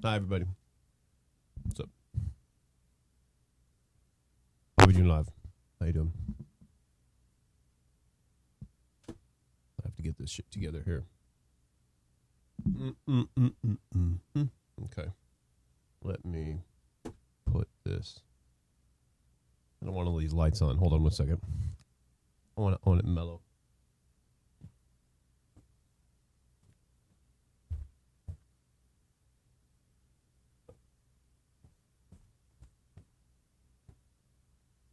Hi, everybody. What's up? WeChat. How you doing? I have to get this shit together here. Okay. Let me put this. I don't want all these lights on. Hold on 1 second. I want it mellow.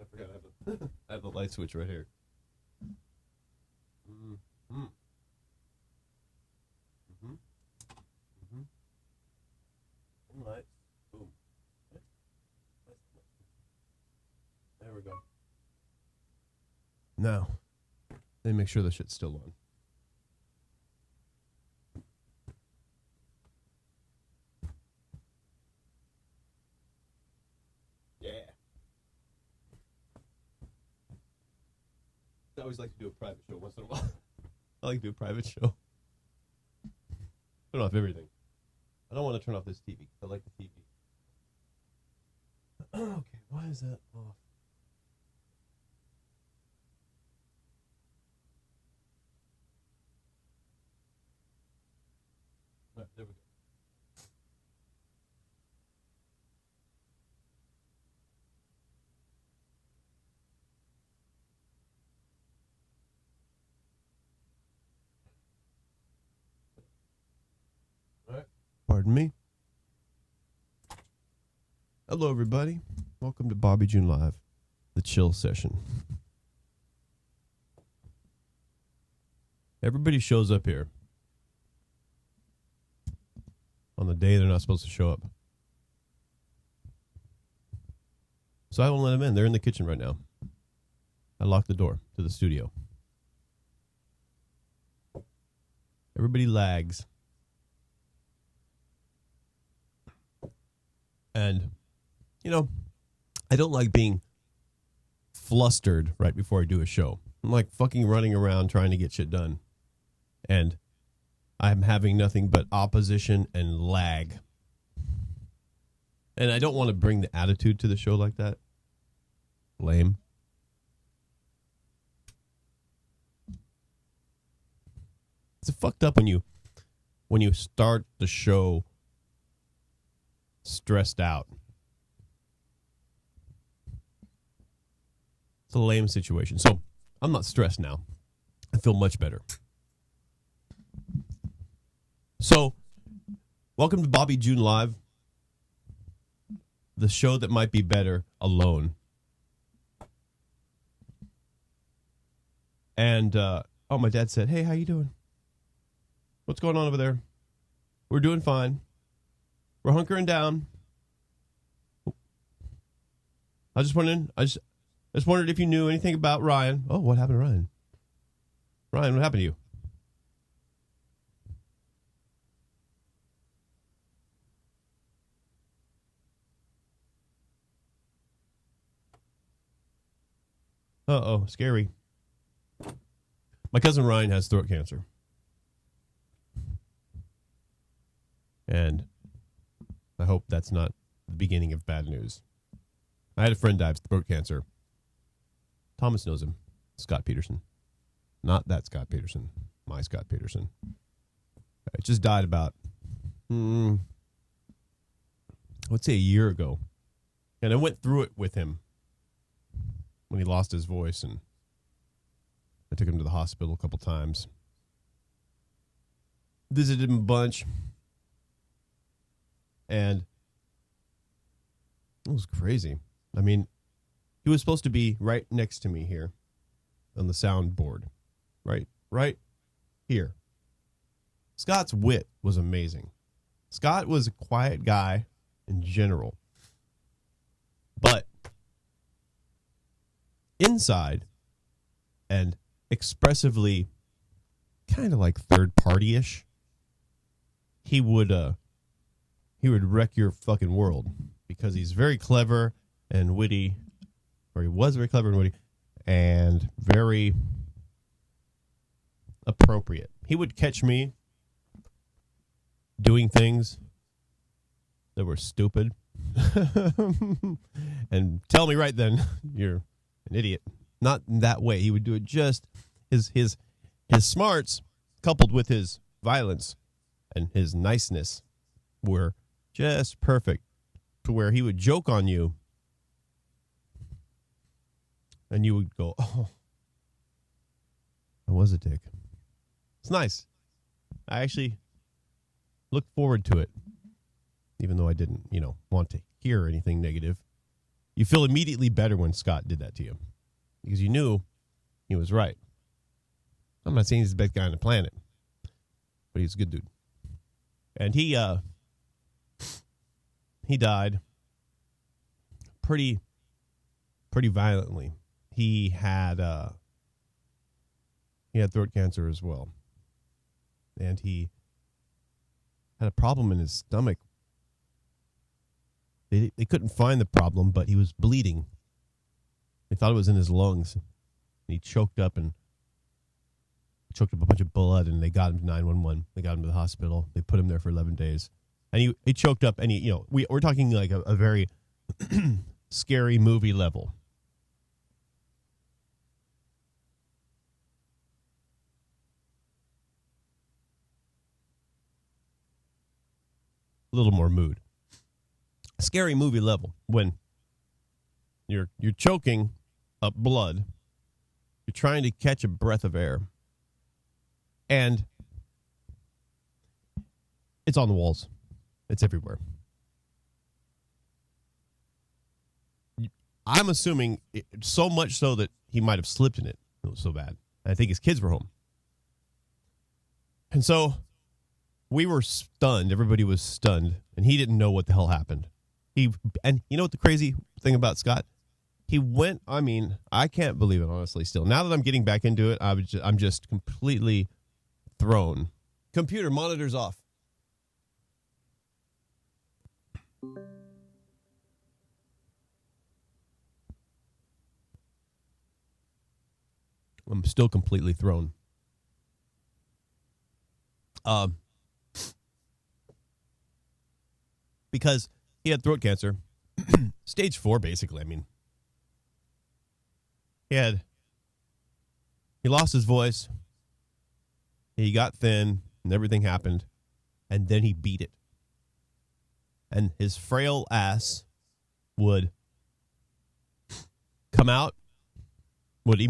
I forgot I have the light switch right here. Lights. Boom. There we go. Now, let me make sure the shit's still on. Yeah. I always like to do a private show once in a while. I like to do a private show. Turn off everything. I don't want to turn off this TV. I like the TV. Okay, why is that off? All right, there we go. Pardon me. Hello, everybody. Welcome to bobbyjunelive, the chill session. Everybody shows up here on the day they're not supposed to show up. So I won't let them in. They're in the kitchen right now. I locked the door to the studio. Everybody lags. And, you know, I don't like being flustered right before I do a show. I'm like fucking running around trying to get shit done. And I'm having nothing but opposition and lag. And I don't want to bring the attitude to the show like that. Lame. It's fucked up when you start the show stressed out. It's a lame situation. So I'm not stressed now. I feel much better. So welcome to bobbyjunelive, the show that might be better alone. And my dad said, "Hey, how you doing? What's going on over there?" "We're doing fine. We're hunkering down." I just wondered if you knew anything about Ryan. Oh, what happened to Ryan? Ryan, what happened to you? Uh-oh, scary. My cousin Ryan has throat cancer. And I hope that's not the beginning of bad news. I had a friend die of throat cancer. Thomas knows him. Scott Peterson. Not that Scott Peterson. My Scott Peterson. It just died about, I would say a year ago. And I went through it with him when he lost his voice. And I took him to the hospital a couple times. Visited him a bunch. And it was crazy. I mean, he was supposed to be right next to me here on the soundboard. Right here. Scott's wit was amazing. Scott was a quiet guy in general. But inside and expressively kind of like third party-ish, he would wreck your fucking world because he's very clever and witty, or he was very clever and witty, and very appropriate. He would catch me doing things that were stupid. And tell me right then, you're an idiot. Not in that way. He would do it just his smarts coupled with his violence and his niceness were just perfect to where he would joke on you and you would go, oh, I was a dick. It's nice. I actually look forward to it, even though I didn't, want to hear anything negative. You feel immediately better when Scott did that to you because you knew he was right. I'm not saying he's the best guy on the planet, but he's a good dude. And he died pretty violently. He had throat cancer as well. And he had a problem in his stomach. They couldn't find the problem, but he was bleeding. They thought it was in his lungs. And he choked up a bunch of blood, and they got him to 911. They got him to the hospital. They put him there for 11 days. And he choked up, and we're talking like a very scary movie level. A little more mood. Scary movie level when you're choking up blood, you're trying to catch a breath of air, and it's on the walls. It's everywhere. I'm assuming so much so that he might have slipped in it. It was so bad. I think his kids were home. And so we were stunned. Everybody was stunned. And he didn't know what the hell happened. And you know what the crazy thing about Scott? He went, I can't believe it, honestly, still. Now that I'm getting back into it, I'm just completely thrown. Computer, monitors off. I'm still completely thrown. Because he had throat cancer. Stage 4, basically. He lost his voice. He got thin, and everything happened. And then he beat it. And his frail ass would come out, would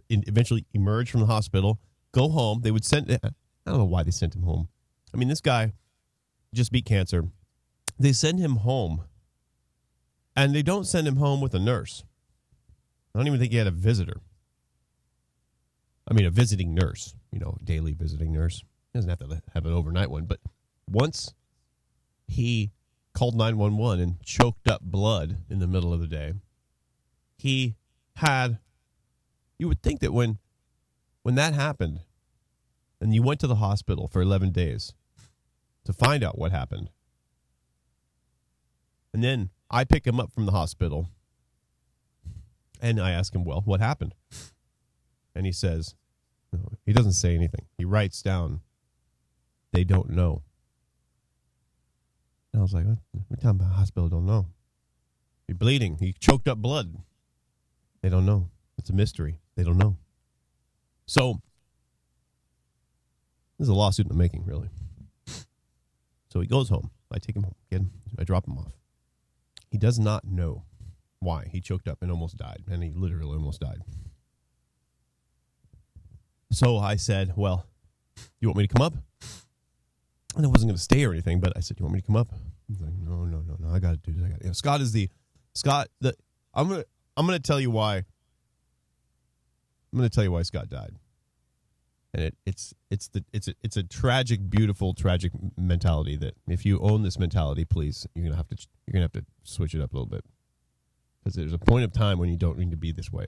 eventually emerge from the hospital, go home. They would send, I don't know why they sent him home. This guy just beat cancer. They send him home, and they don't send him home with a nurse. I don't even think he had a visitor. A visiting nurse, daily visiting nurse. He doesn't have to have an overnight one, but once he called 911 and choked up blood in the middle of the day, you would think that when that happened, and you went to the hospital for 11 days to find out what happened, and then I pick him up from the hospital, and I ask him, well, what happened? And he says, no, he doesn't say anything. He writes down, they don't know. And I was like, what? We're talking about hospital, don't know. You're bleeding. He choked up blood. They don't know. It's a mystery. They don't know. So, this is a lawsuit in the making, really. So he goes home. I take him home. I drop him off. He does not know why he choked up and almost died. And he literally almost died. So I said, well, you want me to come up? And I wasn't going to stay or anything, but I said, you want me to come up? He's like, no, I got to do this. Scott is I'm going to tell you why. I'm going to tell you why Scott died. And it's a tragic, beautiful, tragic mentality that if you own this mentality, please, you're gonna have to switch it up a little bit, because there's a point of time when you don't need to be this way.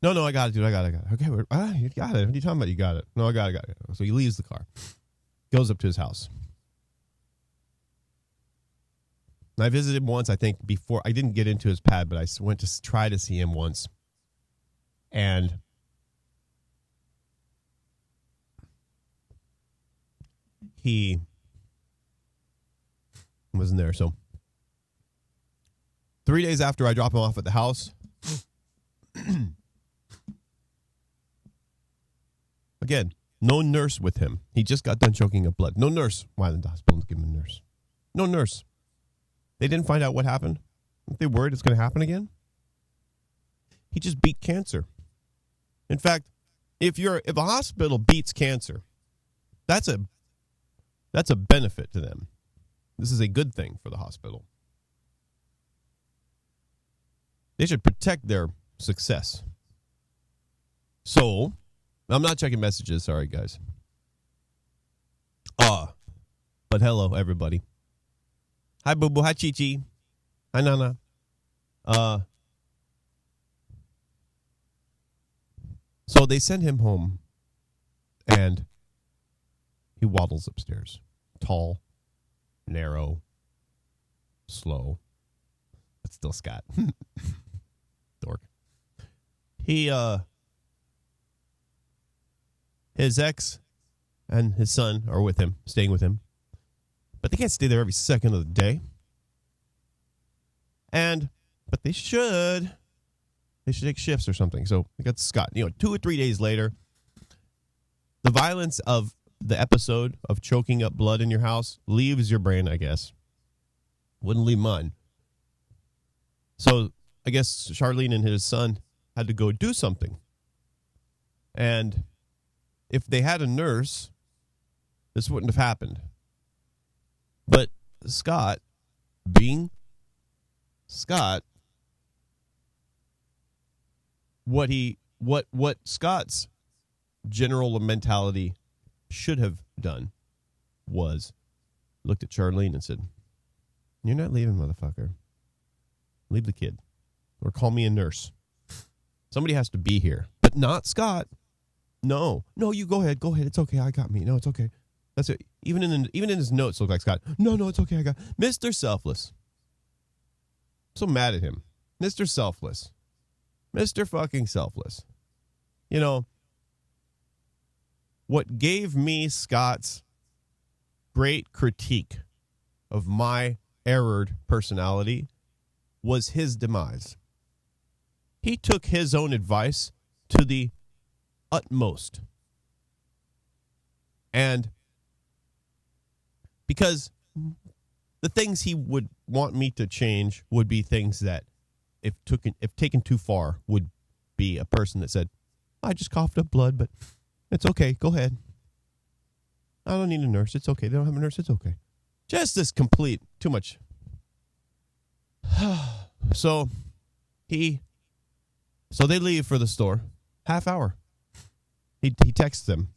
No, I got it, dude. I got it. Okay, you got it. What are you talking about? You got it. No, I got it. So he leaves the car, goes up to his house. And I visited him once, I think, before. I didn't get into his pad, but I went to try to see him once, and Wasn't there. So 3 days after I drop him off at the house, again, no nurse with him. He just got done choking up blood. No nurse. Why in the hospital to give him a nurse? No nurse. They didn't find out what happened. If they worried it's going to happen again. He just beat cancer. In fact, if a hospital beats cancer, that's a benefit to them. This is a good thing for the hospital. They should protect their success. So, I'm not checking messages. Sorry, guys. But hello, everybody. Hi, Boo Boo. Hi, Chi Chi. Hi, Nana. So they send him home, and he waddles upstairs. Tall, narrow, slow, but still Scott. Dork. His ex and his son are with him, staying with him. But they can't stay there every second of the day. But they should. They should take shifts or something. So they got Scott. 2 or 3 days later, the violence of the episode of choking up blood in your house leaves your brain, I guess. Wouldn't leave mine. So I guess Charlene and his son had to go do something. And if they had a nurse, this wouldn't have happened. But Scott, being Scott, what Scott's general mentality should have done was looked at Charlene and said, "You're not leaving, motherfucker. Leave the kid. Or call me a nurse. Somebody has to be here." But not Scott. No, you go ahead. Go ahead. It's okay. I got me. No, it's okay. That's it. Even in his notes, look like Scott. No, it's okay. I got Mr. Selfless. I'm so mad at him. Mr. Selfless. Mr. fucking Selfless. What gave me Scott's great critique of my errored personality was his demise. He took his own advice to the utmost. And because the things he would want me to change would be things that, if taken too far, would be a person that said, "I just coughed up blood, but it's okay. Go ahead. I don't need a nurse. It's okay. They don't have a nurse. It's okay." Just this complete, too much. So they leave for the store. Half hour. He texts them.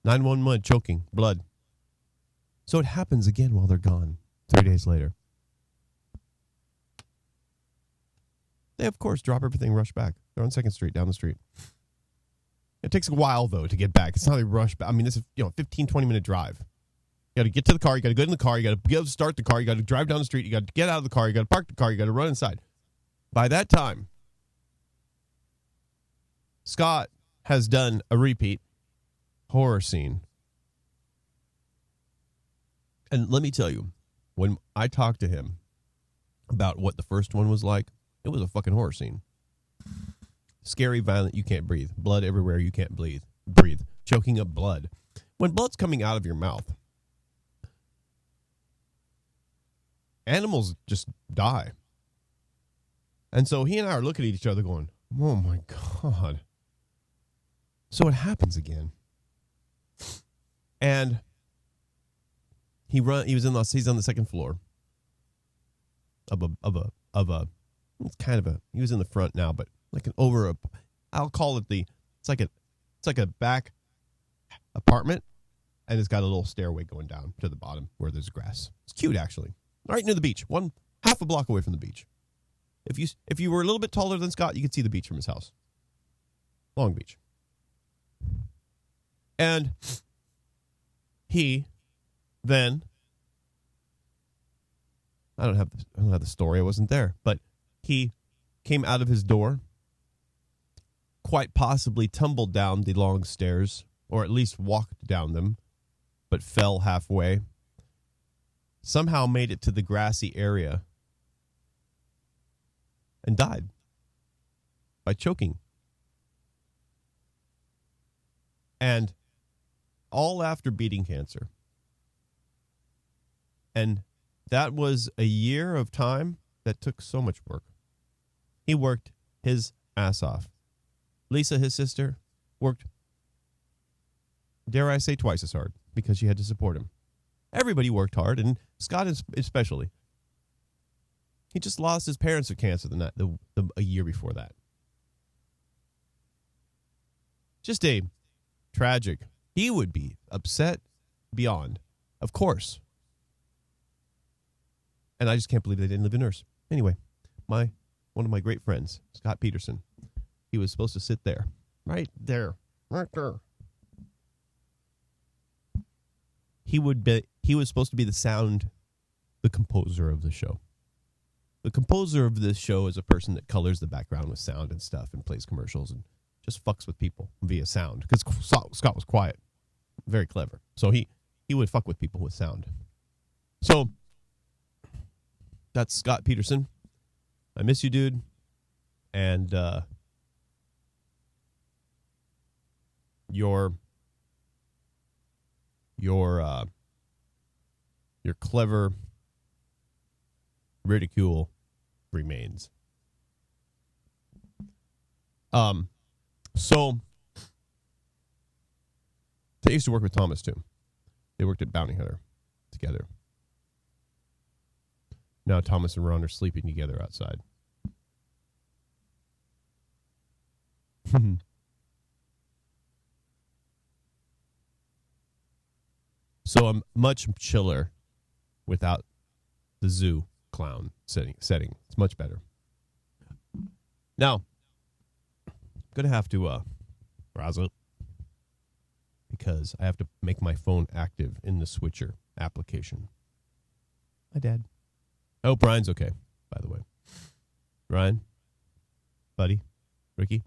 911, choking, blood. So it happens again while they're gone, 3 days later. They, of course, drop everything, rush back. They're on 2nd Street, down the street. It takes a while, though, to get back. It's not like rush back. I mean, this is, 15, 20-minute drive. You got to get to the car. You got to get in the car. You got to be able to start the car. You got to drive down the street. You got to get out of the car. You got to park the car. You got to run inside. By that time, Scott has done a repeat horror scene. And let me tell you, when I talked to him about what the first one was like, it was a fucking horror scene. Scary, violent, you can't breathe. Blood everywhere, you can't breathe. Choking up blood. When blood's coming out of your mouth, animals just die. And so he and I are looking at each other going, "Oh my God." So it happens again. And he's on the 2nd floor of a it's kind of he was in the front now, but like I'll call it it's like a back apartment, and it's got a little stairway going down to the bottom where there's grass. It's cute, actually. Right near the beach, half a block away from the beach. If you were a little bit taller than Scott, you could see the beach from his house. Long Beach. And he then, I don't have the story. I wasn't there, but he came out of his door, quite possibly tumbled down the long stairs, or at least walked down them, but fell halfway. somehow made it to the grassy area and died by choking. And all after beating cancer. And that was a year of time that took so much work. He worked his ass off. Lisa, his sister, worked, dare I say, twice as hard because she had to support him. Everybody worked hard, and Scott especially. He just lost his parents to cancer a year before that. Just a tragic. He would be upset beyond, of course. And I just can't believe they didn't live a nurse. Anyway, one of my great friends, Scott Peterson, he was supposed to sit there. Right there. He was supposed to be the composer of the show. The composer of this show is a person that colors the background with sound and stuff and plays commercials and just fucks with people via sound. Because Scott was quiet. Very clever. So he would fuck with people with sound. So that's Scott Peterson. I miss you, dude. And your clever ridicule remains. So they used to work with Thomas too. They worked at Bounty Hunter together. Now Thomas and Ron are sleeping together outside. So I'm much chiller without the zoo clown setting. It's much better. Now, I'm going to have to browse it because I have to make my phone active in the switcher application. Hi, Dad. I hope Ryan's okay, by the way. Ryan? Buddy? Ricky?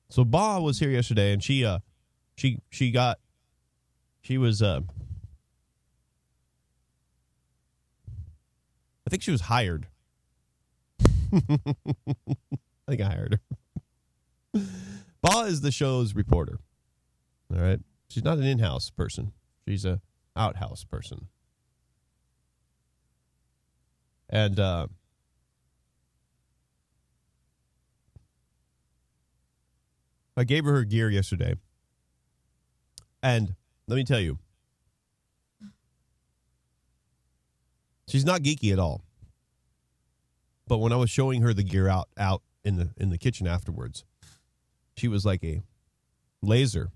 So Ba was here yesterday, and she was I think she was hired. I think I hired her. Ba is the show's reporter. All right. She's not an in-house person. She's a outhouse person. And I gave her gear yesterday. And let me tell you, she's not geeky at all. But when I was showing her the gear out in the kitchen afterwards, she was like a laser,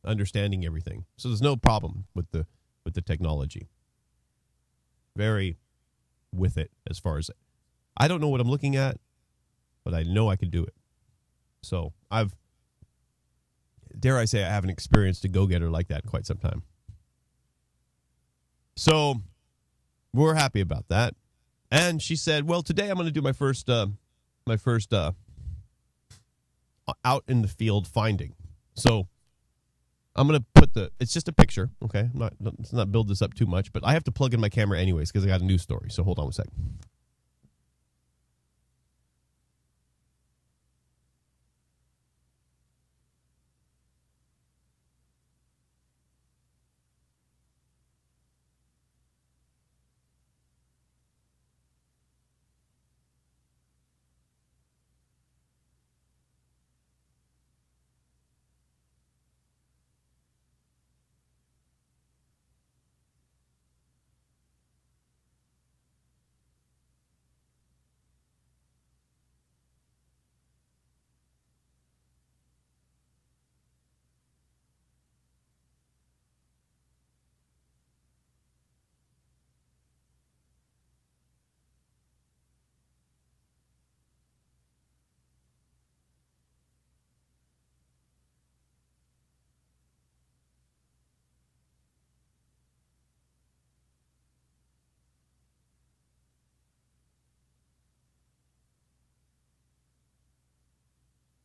understanding everything. So there's no problem with the technology. Very with it as far as I don't know what I'm looking at, but I know I can do it. So dare I say, I haven't experienced a go-getter like that in quite some time. So we're happy about that. And she said, well, today I'm going to do my first out in the field finding. So I'm going to put it's just a picture. Okay. Let's not build this up too much, but I have to plug in my camera anyways, because I got a news story. So hold on a second.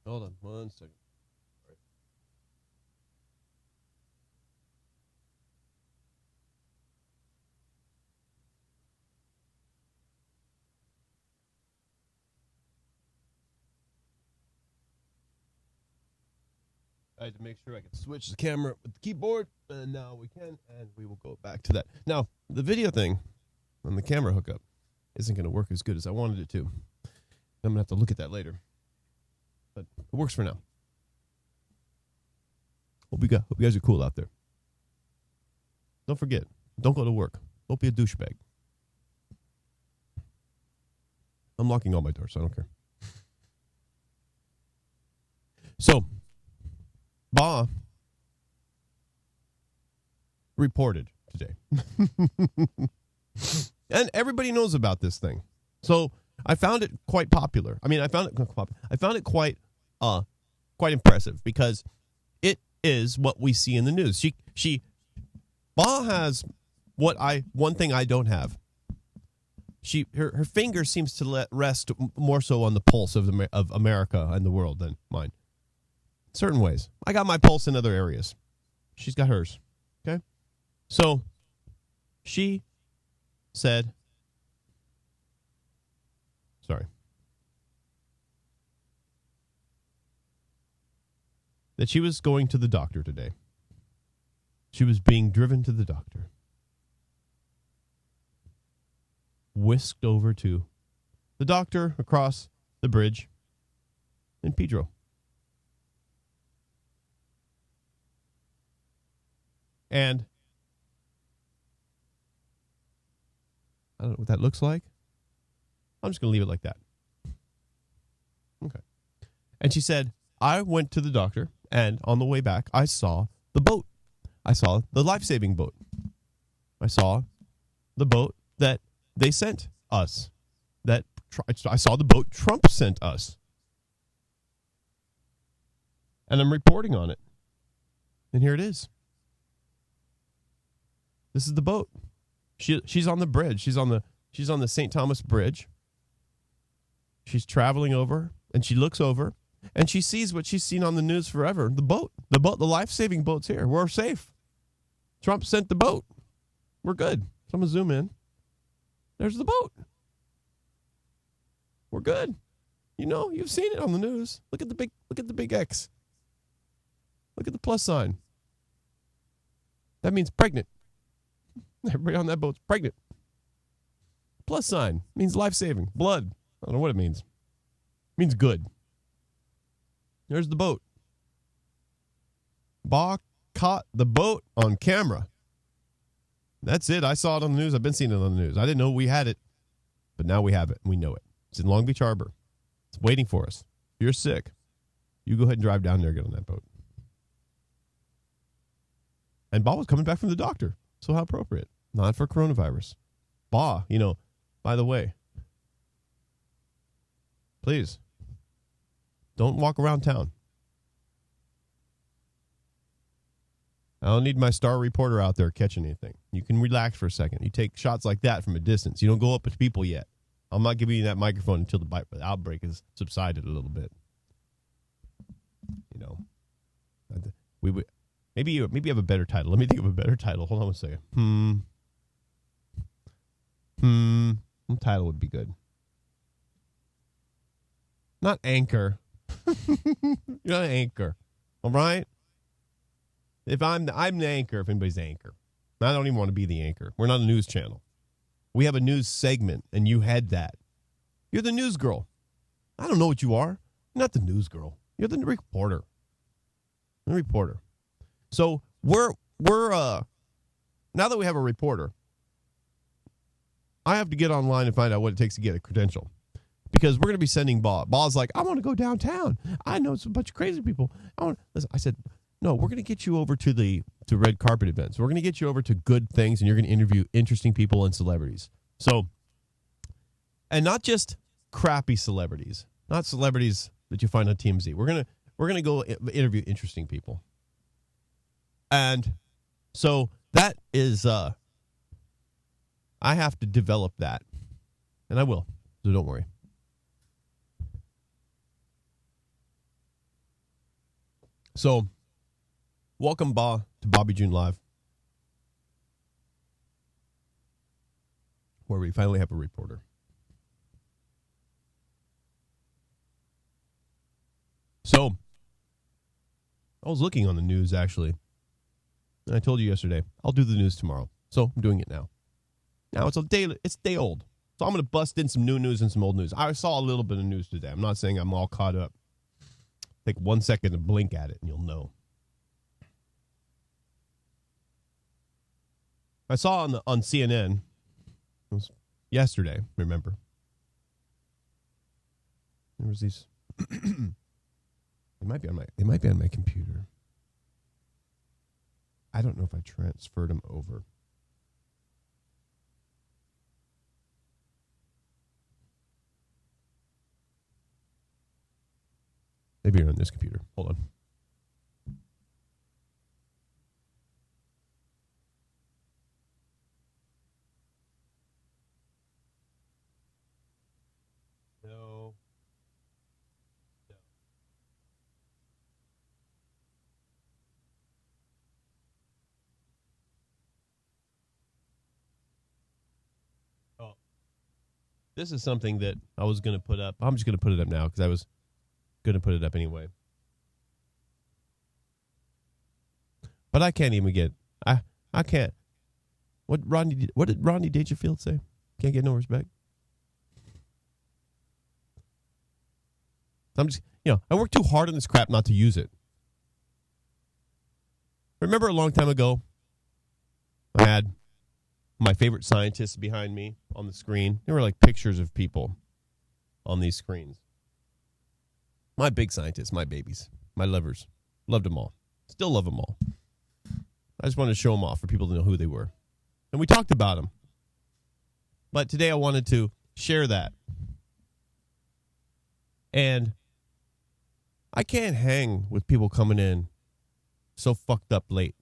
Hold on one second. I had to make sure I could switch the camera with the keyboard, and now we can, and we will go back to that. Now, the video thing on the camera hookup isn't going to work as good as I wanted it to. I'm going to have to look at that later. But it works for now. Hope you guys are cool out there. Don't forget, don't go to work. Don't be a douchebag. I'm locking all my doors, so I don't care. So, Ba reported today. And everybody knows about this thing. So, I found it quite popular. I found it quite impressive because it is what we see in the news. Ba has one thing I don't have. Her finger seems to rest more so on the pulse of America and the world than mine. Certain ways. I got my pulse in other areas. She's got hers. Okay? So, she said, that she was going to the doctor today. She was being driven to the doctor. Whisked over to the doctor across the bridge in Pedro. And I don't know what that looks like. I'm just going to leave it like that. Okay. And she said, I went to the doctor, and on the way back, I saw the boat. I saw the life-saving boat. I saw the boat that they sent us. I saw the boat Trump sent us. And I'm reporting on it. And here it is. This is the boat. She's on the bridge. She's on the St. Thomas Bridge. She's traveling over, and she looks over, and she sees what she's seen on the news forever. The boat, the life-saving boat's here. We're safe. Trump sent the boat. We're good. So I'm going to zoom in. There's the boat. We're good. You've seen it on the news. Look at the big X. Look at the plus sign. That means pregnant. Everybody on that boat's pregnant. Plus sign means life-saving. Blood. I don't know what it means. It means good. There's the boat. Ba caught the boat on camera. That's it. I saw it on the news. I've been seeing it on the news. I didn't know we had it, but now we have it. And we know it. It's in Long Beach Harbor. It's waiting for us. If you're sick, you go ahead and drive down there and get on that boat. And Ba was coming back from the doctor. So how appropriate. Not for coronavirus. Ba, by the way, please, don't walk around town. I don't need my star reporter out there catching anything. You can relax for a second. You take shots like that from a distance. You don't go up to people yet. I'm not giving you that microphone until the outbreak has subsided a little bit. Maybe you have a better title. Let me think of a better title. Hold on a second. What title would be good? Not anchor. You're not an anchor. All right? If I'm the anchor, if anybody's the anchor. I don't even want to be the anchor. We're not a news channel. We have a news segment, and you had that. You're the news girl. I don't know what you are. You're not the news girl. You're the reporter. The reporter. So we're now that we have a reporter, I have to get online and find out what it takes to get a credential. Because we're going to be sending Ba. Ba's like, I want to go downtown. I know it's a bunch of crazy people. I said, no, we're going to get you over to red carpet events. We're going to get you over to good things, and you're going to interview interesting people and celebrities. So, and not just crappy celebrities, not celebrities that you find on TMZ. We're going to go interview interesting people. And so that is, I have to develop that, and I will. So don't worry. So, welcome, Ba, to Bobby June Live, where we finally have a reporter. So, I was looking on the news, actually. And I told you yesterday, I'll do the news tomorrow. So I'm doing it now. Now it's a day old. So I'm going to bust in some new news and some old news. I saw a little bit of news today. I'm not saying I'm all caught up. Take 1 second to blink at it and you'll know. I saw on CNN, it was yesterday, remember? There was these, it might be on my computer. I don't know if I transferred them over. Maybe you're on this computer. Hold on. No. Oh. This is something that I was going to put up. I'm just going to put it up now because I was going to put it up anyway. But I can't even get I can't. What did Rodney Dangerfield say? Can't get no respect. I'm just, I worked too hard on this crap not to use it. Remember a long time ago, I had my favorite scientists behind me on the screen. There were like pictures of people on these screens. My big scientists, my babies, my lovers. Loved them all. Still love them all. I just wanted to show them off for people to know who they were. And we talked about them. But today I wanted to share that. And I can't hang with people coming in so fucked up late.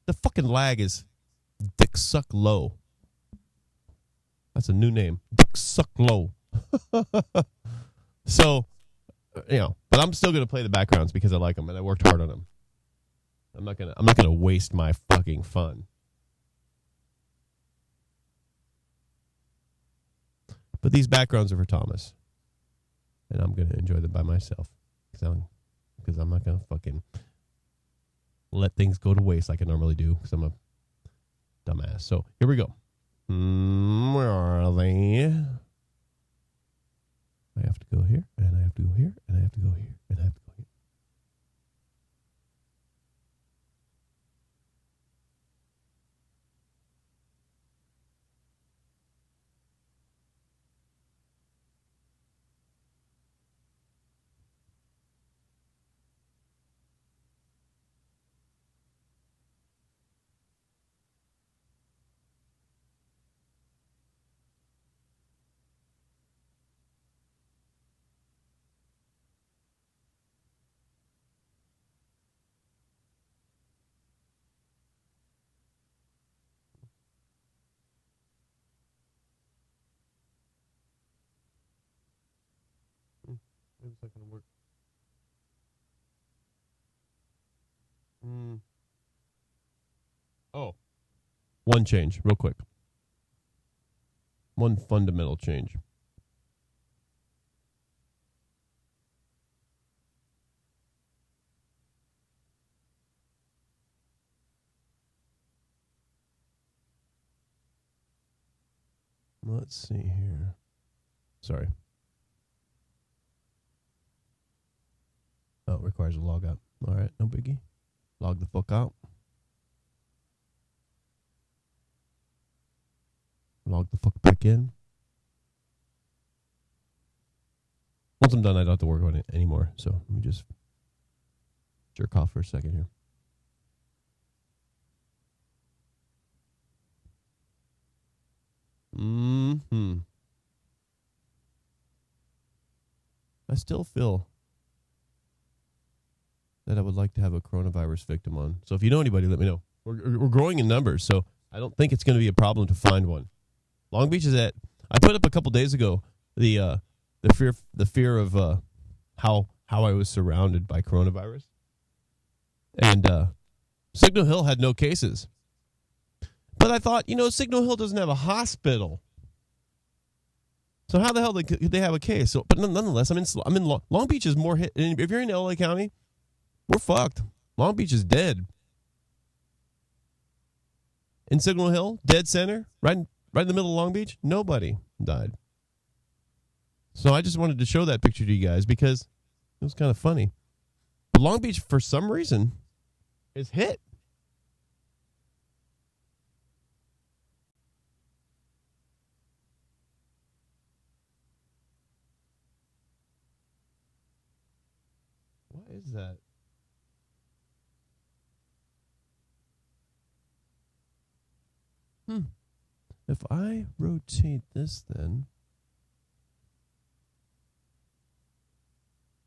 The fucking lag is Dick Suck Low. That's a new name. Dick Suck Low. So, but I'm still going to play the backgrounds because I like them and I worked hard on them. I'm not going to waste my fucking fun. But these backgrounds are for Thomas. And I'm going to enjoy them by myself. Because I'm not going to fucking let things go to waste like I normally do. Because I'm a dumbass. So, here we go. Where are they? I have to go here, and I have to go here, and I have to go here, and I have to go here. Maybe it's not going to work. Oh. One change, real quick. One fundamental change. Let's see here. Sorry. Oh, it requires a log out. All right, no biggie. Log the fuck out. Log the fuck back in. Once I'm done, I don't have to work on it anymore. So let me just jerk off for a second here. I still feel that I would like to have a coronavirus victim on. So if you know anybody, let me know. We're growing in numbers, so I don't think it's going to be a problem to find one. Long Beach is at. I put up a couple days ago the fear of how I was surrounded by coronavirus, and Signal Hill had no cases. But I thought, Signal Hill doesn't have a hospital, So how the hell could they have a case? So, but nonetheless, I'm in Long Beach is more hit. If you're in LA County, we're fucked. Long Beach is dead. In Signal Hill, dead center, right in the middle of Long Beach, nobody died. So I just wanted to show that picture to you guys because it was kind of funny. But Long Beach, for some reason, is hit. What is that? If I rotate this, then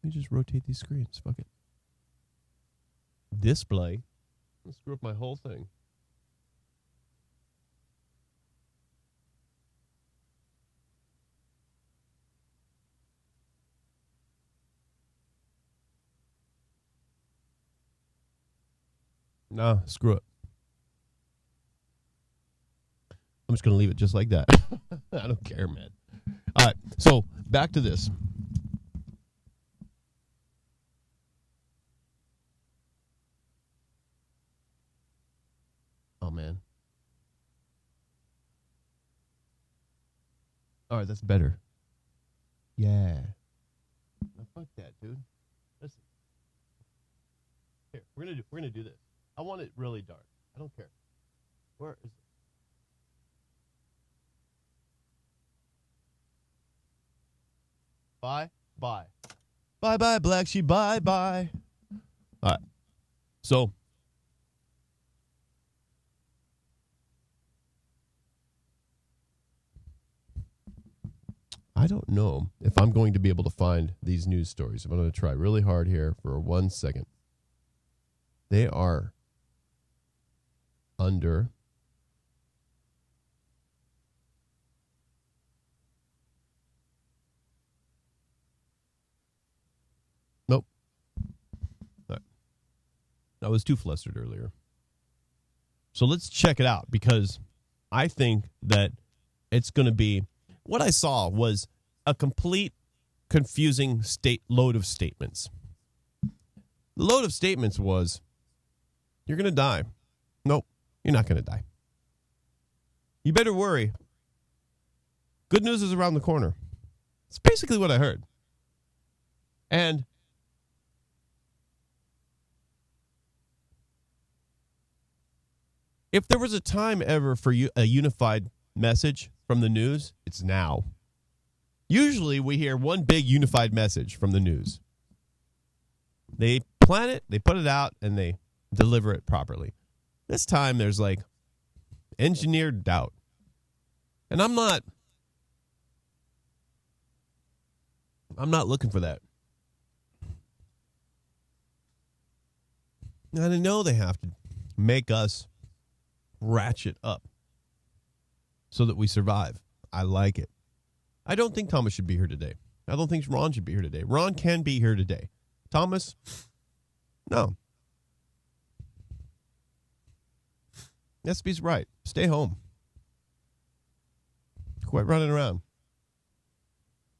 let me just rotate these screens. Fuck it. Display. Let's screw up my whole thing. Nah, screw it. I'm just going to leave it just like that. I don't care, man. All right, so back to this. Oh, man. All right, that's better. Yeah. Now, fuck that, dude. Listen. Here, we're gonna do this. I want it really dark. I don't care. Where is it? Bye. Bye, Black Sheep. Bye. All right. So, I don't know if I'm going to be able to find these news stories. I'm going to try really hard here for 1 second. They are under nope. All right. I was too flustered earlier. So let's check it out because I think that it's going to be what I saw was a complete confusing load of statements. The load of statements was you're going to die. Nope, you're not going to die. You better worry. Good news is around the corner. It's basically what I heard. And if there was a time ever for a unified message from the news, it's now. Usually we hear one big unified message from the news. They plan it, they put it out, and they deliver it properly. This time there's like engineered doubt. And I'm not looking for that. And I know they have to make us ratchet up so that we survive. I like it. I don't think Thomas should be here today. I don't think Ron should be here today. Ron can be here today. Thomas, no. SB's right. Stay home. Quit running around.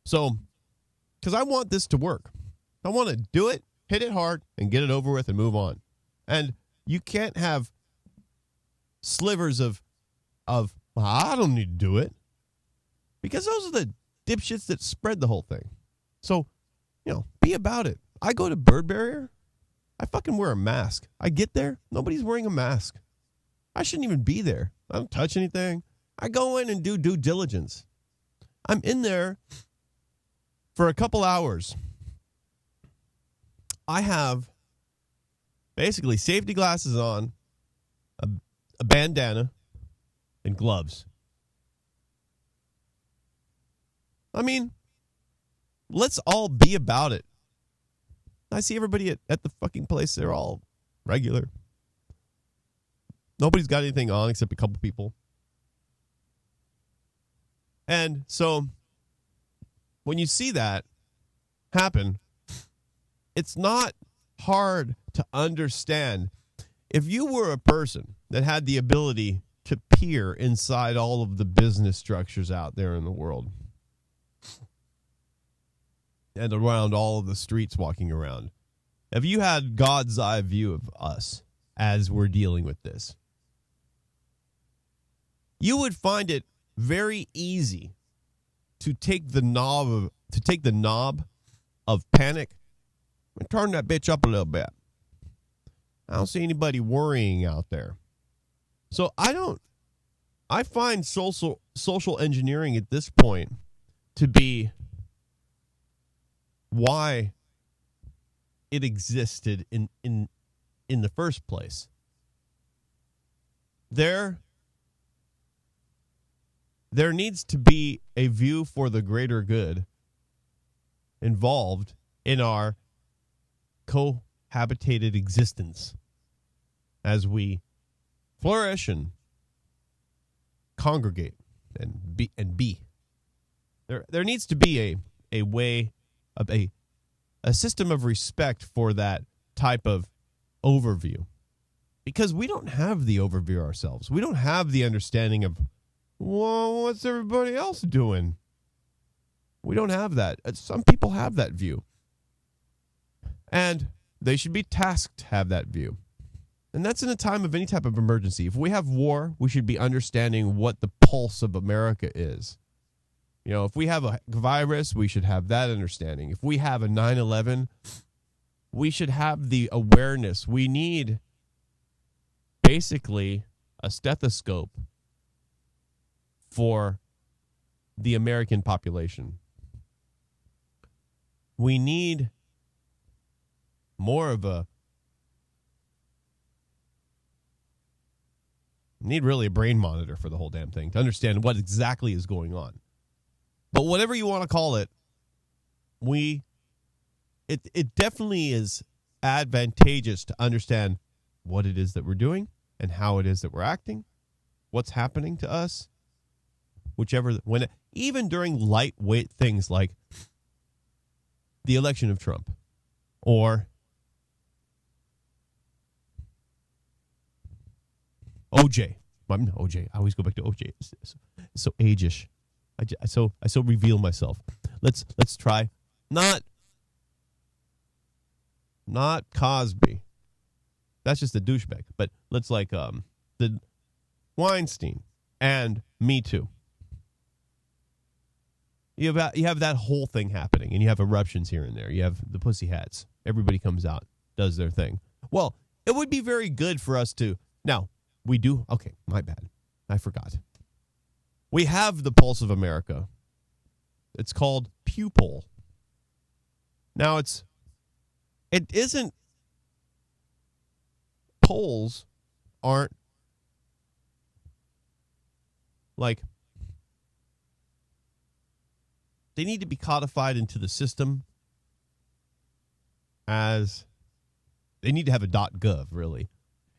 So, because I want this to work. I want to do it, hit it hard, and get it over with and move on. And you can't have slivers of well, I don't need to do it. Because those are the dipshits that spread the whole thing. So, be about it. I go to Bird Barrier. I fucking wear a mask. I get there. Nobody's wearing a mask. I shouldn't even be there. I don't touch anything. I go in and do due diligence. I'm in there for a couple hours. I have basically safety glasses on, a bandana, and gloves. I mean, let's all be about it. I see everybody at the fucking place. They're all regular. Nobody's got anything on except a couple people. And so when you see that happen, it's not hard to understand. If you were a person that had the ability to peer inside all of the business structures out there in the world, and around all of the streets walking around, if you had God's eye view of us as we're dealing with this, you would find it very easy to take the knob of panic and turn that bitch up a little bit. I don't see anybody worrying out there. So I find social engineering at this point to be why it existed in the first place. There needs to be a view for the greater good involved in our cohabitated existence as we flourish and congregate and be. There needs to be a way of a system of respect for that type of overview, because we don't have the overview ourselves. We don't have the understanding of, well, what's everybody else doing? We don't have that. Some people have that view, and they should be tasked to have that view. And that's in a time of any type of emergency. If we have war, we should be understanding what the pulse of America is. You know, if we have a virus, we should have that understanding. If we have a 9/11, we should have the awareness. We need basically a stethoscope for the American population. We need more of really a brain monitor for the whole damn thing to understand what exactly is going on. But whatever you want to call it, it definitely is advantageous to understand what it is that we're doing and how it is that we're acting, what's happening to us, even during lightweight things like the election of Trump or OJ. OJ. I always go back to OJ. It's so age-ish. I so reveal myself. Let's try not Cosby. That's just a douchebag. But let's the Weinstein and Me Too. You have that whole thing happening, and you have eruptions here and there. You have the pussy hats. Everybody comes out, does their thing. Well, it would be very good for us to now. We do. Okay, my bad. I forgot. We have the pulse of America. It's called Pew Poll. Now it isn't, polls aren't like, they need to be codified into the system as, they need to have a .gov, really.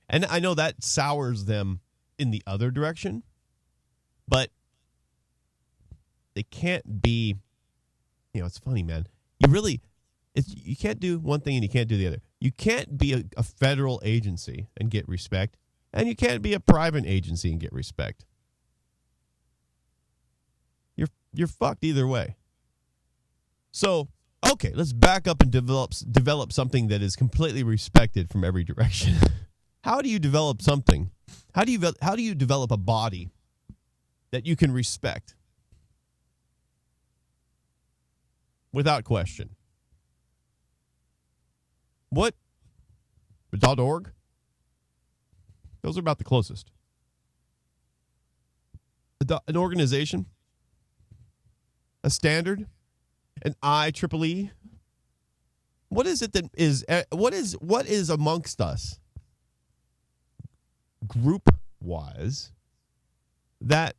And I know that sours them in the other direction, but they can't be, it's funny, man. You can't do one thing and you can't do the other. You can't be a federal agency and get respect, and you can't be a private agency and get respect. You're fucked either way. So, okay, let's back up and develop something that is completely respected from every direction. How do you develop something? How do you develop a body that you can respect? Without question. What? .org? Those are about the closest. An organization? A standard? An IEEE? What is it that is, what is amongst us, group-wise, that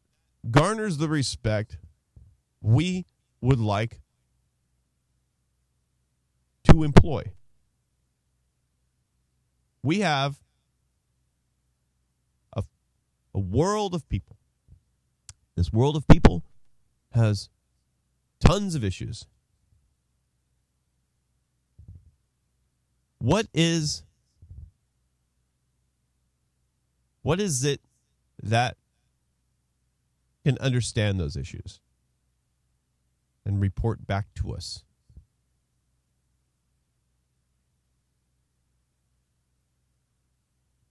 garners the respect we would like to employ? We have a world of people. This world of people has tons of issues. What is it that can understand those issues and report back to us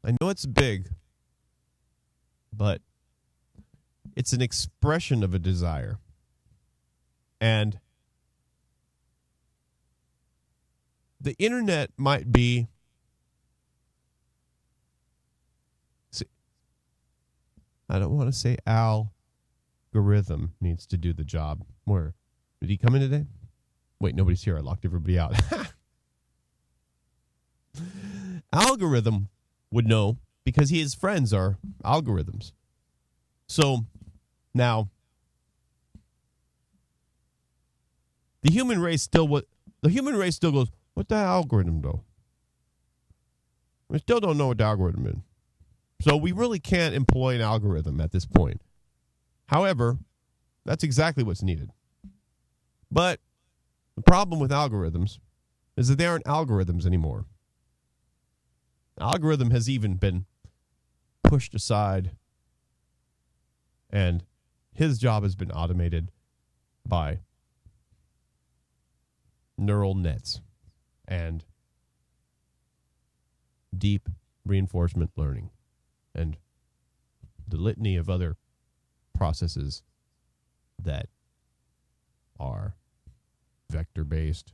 I know it's big, but it's an expression of a desire. And the internet might be, I don't want to say algorithm needs to do the job. Where? Did he come in today? Wait, nobody's here. I locked everybody out. Algorithm would know because his friends are algorithms. So now the human race still goes, what the algorithm though? We still don't know what the algorithm is. So we really can't employ an algorithm at this point. However, that's exactly what's needed. But the problem with algorithms is that they aren't algorithms anymore. Algorithm has even been pushed aside, and his job has been automated by neural nets and deep reinforcement learning and the litany of other processes that are vector-based.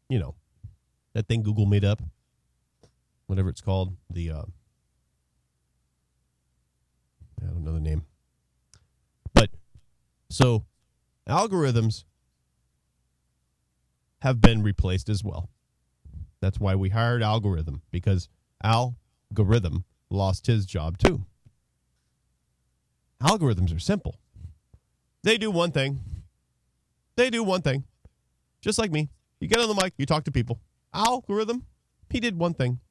You know, that thing Google made up, whatever it's called, I don't know the name. But, so, algorithms have been replaced as well. That's why we hired Algorithm, because Algorithm lost his job too. Algorithms are simple. They do one thing. Just like me. You get on the mic, you talk to people. Algorithm, he did one thing.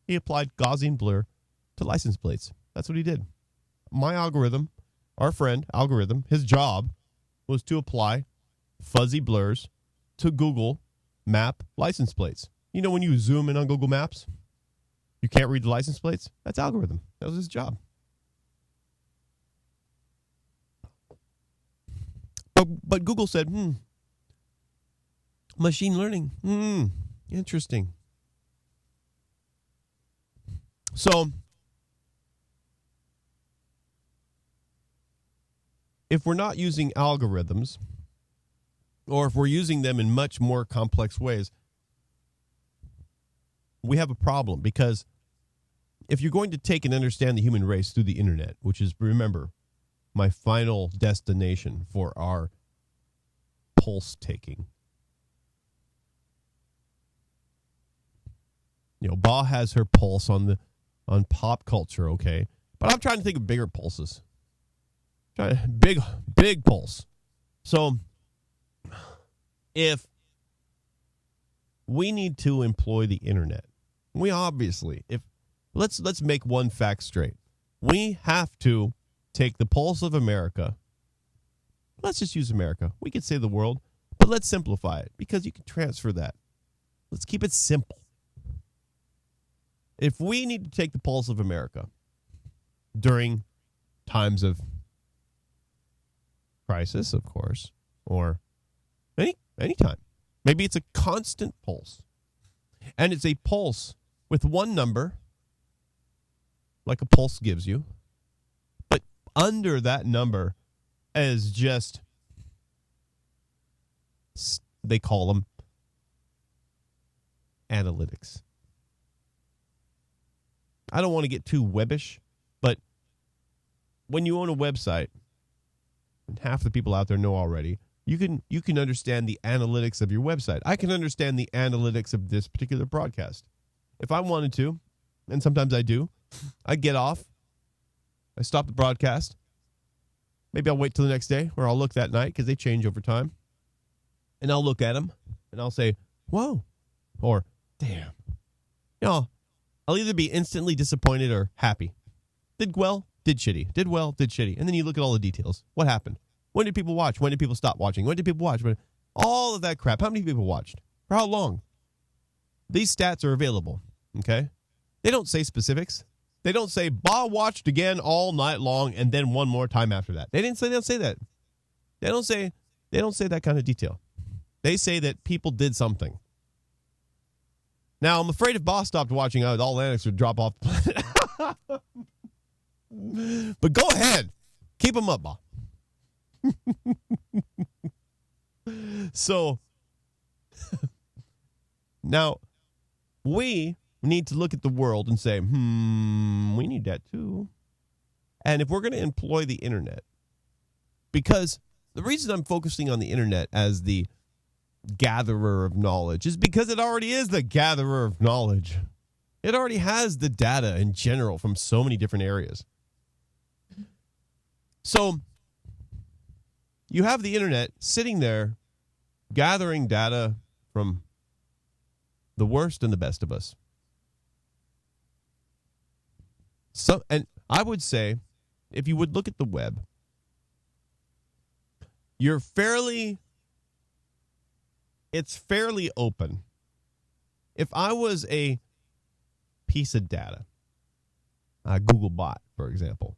He applied Gaussian blur to license plates. That's what he did. My algorithm, our friend, Algorithm, his job was to apply fuzzy blurs to Google Map license plates. You know when you zoom in on Google Maps, you can't read the license plates? That's Algorithm. That was his job. But Google said, machine learning, interesting. So, if we're not using algorithms, or if we're using them in much more complex ways, we have a problem. Because if you're going to take and understand the human race through the internet, which is, remember, my final destination for our pulse taking. You know, Ba has her pulse on pop culture, okay? But I'm trying to think of bigger pulses. Big pulse. So if we need to employ the internet, we obviously, let's make one fact straight. We have to take the pulse of America. Let's just use America. We could say the world, but let's simplify it because you can transfer that. Let's keep it simple. If we need to take the pulse of America during times of crisis, of course, or any time, maybe it's a constant pulse, and it's a pulse with one number, like a pulse gives you, but under that number is just, they call them analytics. I don't want to get too webbish, but when you own a website, and half the people out there know already, you can understand the analytics of your website. I can understand the analytics of this particular broadcast. If I wanted to, and sometimes I do, I get off, I stop the broadcast. Maybe I'll wait till the next day, or I'll look that night because they change over time. And I'll look at them, and I'll say, whoa, or damn. You know, I'll either be instantly disappointed or happy. Did well, did shitty. Did well, did shitty. And then you look at all the details. What happened? When did people watch? When did people stop watching? When did people watch? All of that crap. How many people watched? For how long? These stats are available, okay? They don't say specifics. They don't say, Ba watched again all night long and then one more time after that. They don't say that. They don't say that kind of detail. They say that people did something. Now, I'm afraid if Boss stopped watching, all Lennox would drop off the planet. But go ahead. Keep them up, Boss. So, now, we need to look at the world and say, we need that too. And if we're going to employ the internet, because the reason I'm focusing on the internet as the gatherer of knowledge is because it already is the gatherer of knowledge. It already has the data in general from so many different areas. So you have the internet sitting there gathering data from the worst and the best of us. So, and I would say, if you would look at the web, it's fairly open. If I was a piece of data, a Google bot, for example,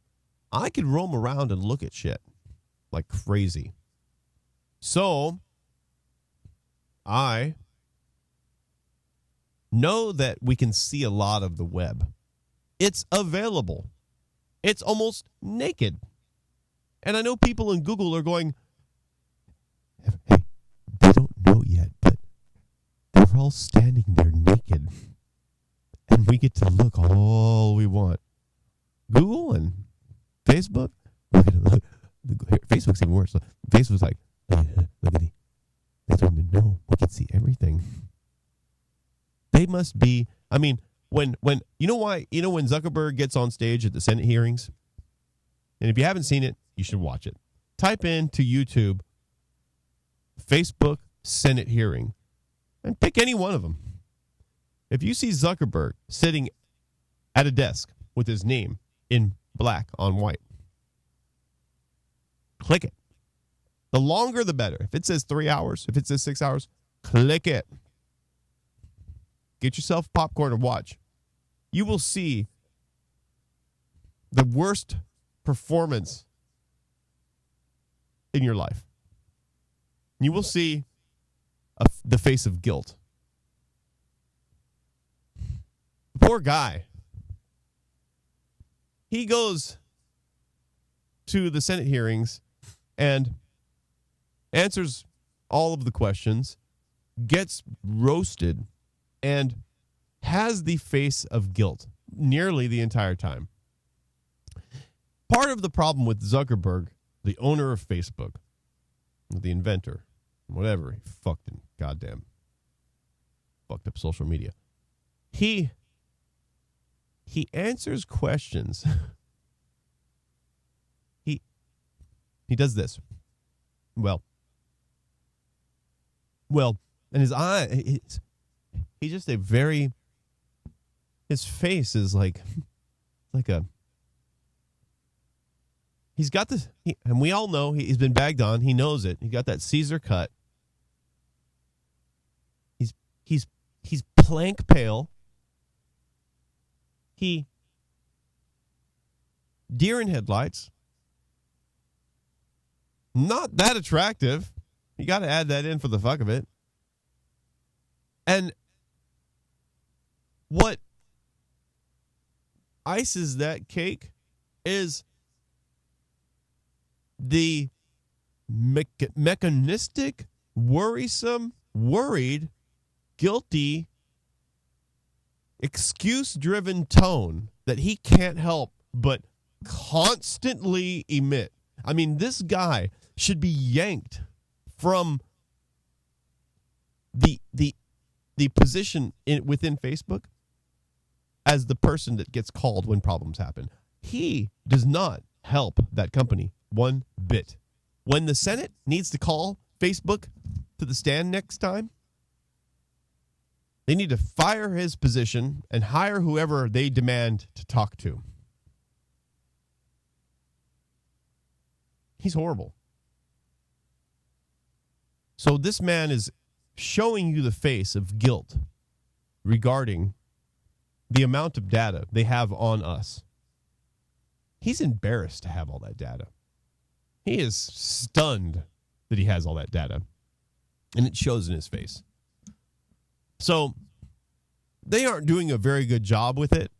I could roam around and look at shit like crazy. So I know that we can see a lot of the web. It's available. It's almost naked. And I know people in Google are going, hey, they don't know yet, but they're all standing there naked. And we get to look all we want. Google and Facebook? Look at it. Look. Facebook's even worse. Facebook's like, look at it. They don't even know. We can see everything. They must be, I mean, when you know why, when Zuckerberg gets on stage at the Senate hearings, and if you haven't seen it, you should watch it. Type into YouTube, Facebook Senate hearing, and pick any one of them. If you see Zuckerberg sitting at a desk with his name in black on white, click it. The longer, the better. If it says 3 hours, if it says 6 hours, click it. Get yourself popcorn and watch. You will see the worst performance in your life. You will see the face of guilt. The poor guy. He goes to the Senate hearings and answers all of the questions, gets roasted, and has the face of guilt nearly the entire time. Part of the problem with Zuckerberg, the owner of Facebook, the inventor, whatever, he fucked up social media. He answers questions. He does this. Well, and his eye, he's just his face is like he's got this, and we all know he's been bagged on. He knows it. He got that Caesar cut. He's plank pale. Deer in headlights. Not that attractive. You got to add that in for the fuck of it. And what ices that cake is the mechanistic, worrisome, worried, guilty, excuse-driven tone that he can't help but constantly emit. I mean, this guy should be yanked from the position within Facebook as the person that gets called when problems happen. He does not help that company one bit. When the Senate needs to call Facebook to the stand next time, they need to fire his position and hire whoever they demand to talk to. He's horrible. So this man is showing you the face of guilt regarding the amount of data they have on us. He's embarrassed to have all that data. He is stunned that he has all that data. And it shows in his face. So they aren't doing a very good job with it.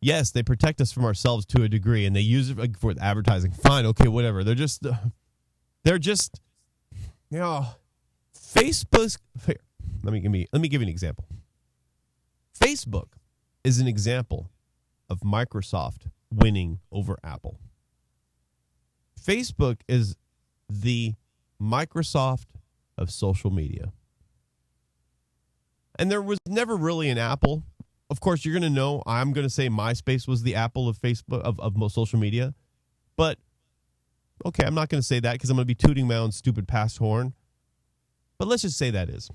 Yes, they protect us from ourselves to a degree, and they use it for advertising. Fine, okay, whatever. They're just, Facebook's. Here, let me give you an example. Facebook is an example of Microsoft winning over Apple. Facebook is the Microsoft of social media. And there was never really an Apple. Of course, you're going to know, I'm going to say MySpace was the Apple of Facebook, of most social media. But, okay, I'm not going to say that because I'm going to be tooting my own stupid past horn. But let's just say that is.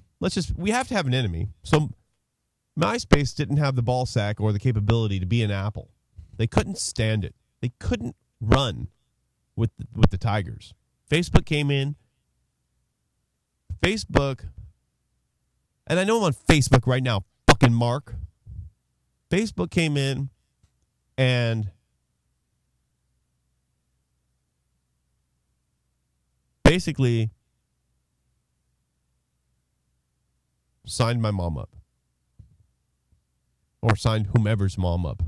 We have to have an enemy. So MySpace didn't have the ball sack or the capability to be an Apple. They couldn't stand it. They couldn't run with the Tigers. Facebook came in. Facebook, and I know I'm on Facebook right now, fucking Mark. Facebook came in and basically signed my mom up. Or signed whomever's mom up.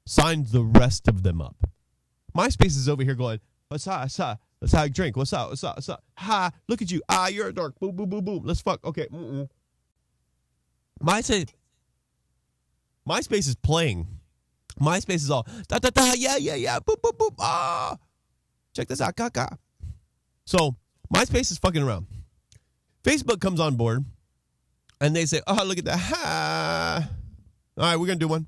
Signed the rest of them up. MySpace is over here going, what's up, what's up? Let's have a drink. What's up, what's up, what's up? Hi, look at you. You're a dork. Boom, boom, boom, boom. Let's fuck. Okay. MySpace is playing. MySpace is all, da-da-da, yeah, boop, boop, boop, check this out, caca. So, MySpace is fucking around. Facebook comes on board, and they say, look at that, ha. All right, we're going to do one.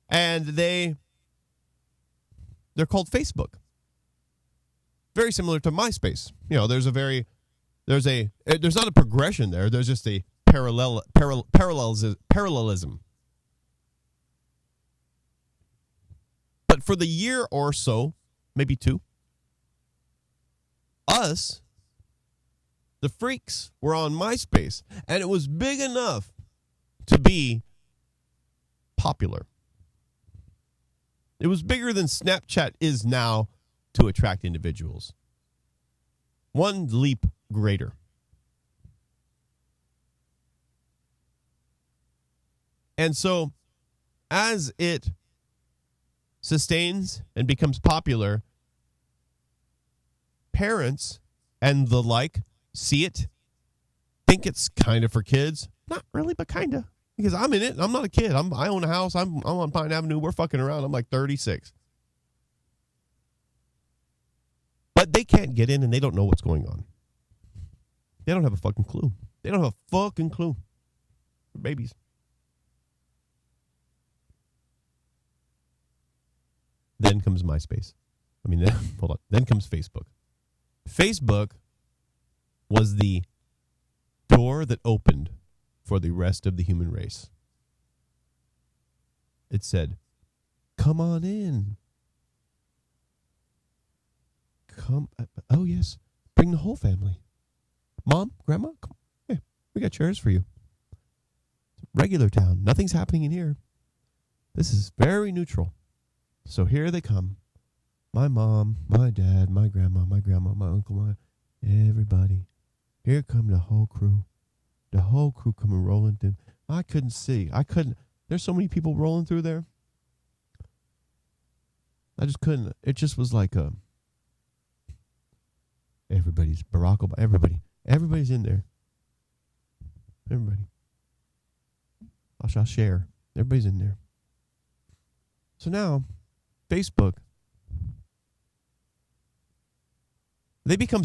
And they're called Facebook. Very similar to MySpace. You know, there's not a progression there. There's just a parallelism. But for the year or so, maybe two, us, the freaks, were on MySpace, and it was big enough to be popular. It was bigger than Snapchat is now to attract individuals. One leap greater. And so, as it sustains and becomes popular, parents and the like see it, think it's kind of for kids. Not really, but kind of. Because I'm in it. I'm not a kid. I own a house. I'm on Pine Avenue. We're fucking around. I'm like 36. But they can't get in and they don't know what's going on. They don't have a fucking clue. They don't have a fucking clue. They're babies. Then comes MySpace. Hold on. Then comes Facebook. Facebook was the door that opened for the rest of the human race. It said, come on in. Come. Oh, yes. Bring the whole family. Mom, Grandma, come. Hey, we got chairs for you. Regular town. Nothing's happening in here. This is very neutral. So here they come. My mom, my dad, my grandma, my uncle, everybody. Here come the whole crew. The whole crew coming rolling through. I couldn't see. There's so many people rolling through there. I just couldn't. It just was like everybody's Barack Obama. Everybody's in there. Everybody. I'll share. Everybody's in there. So now, Facebook, they become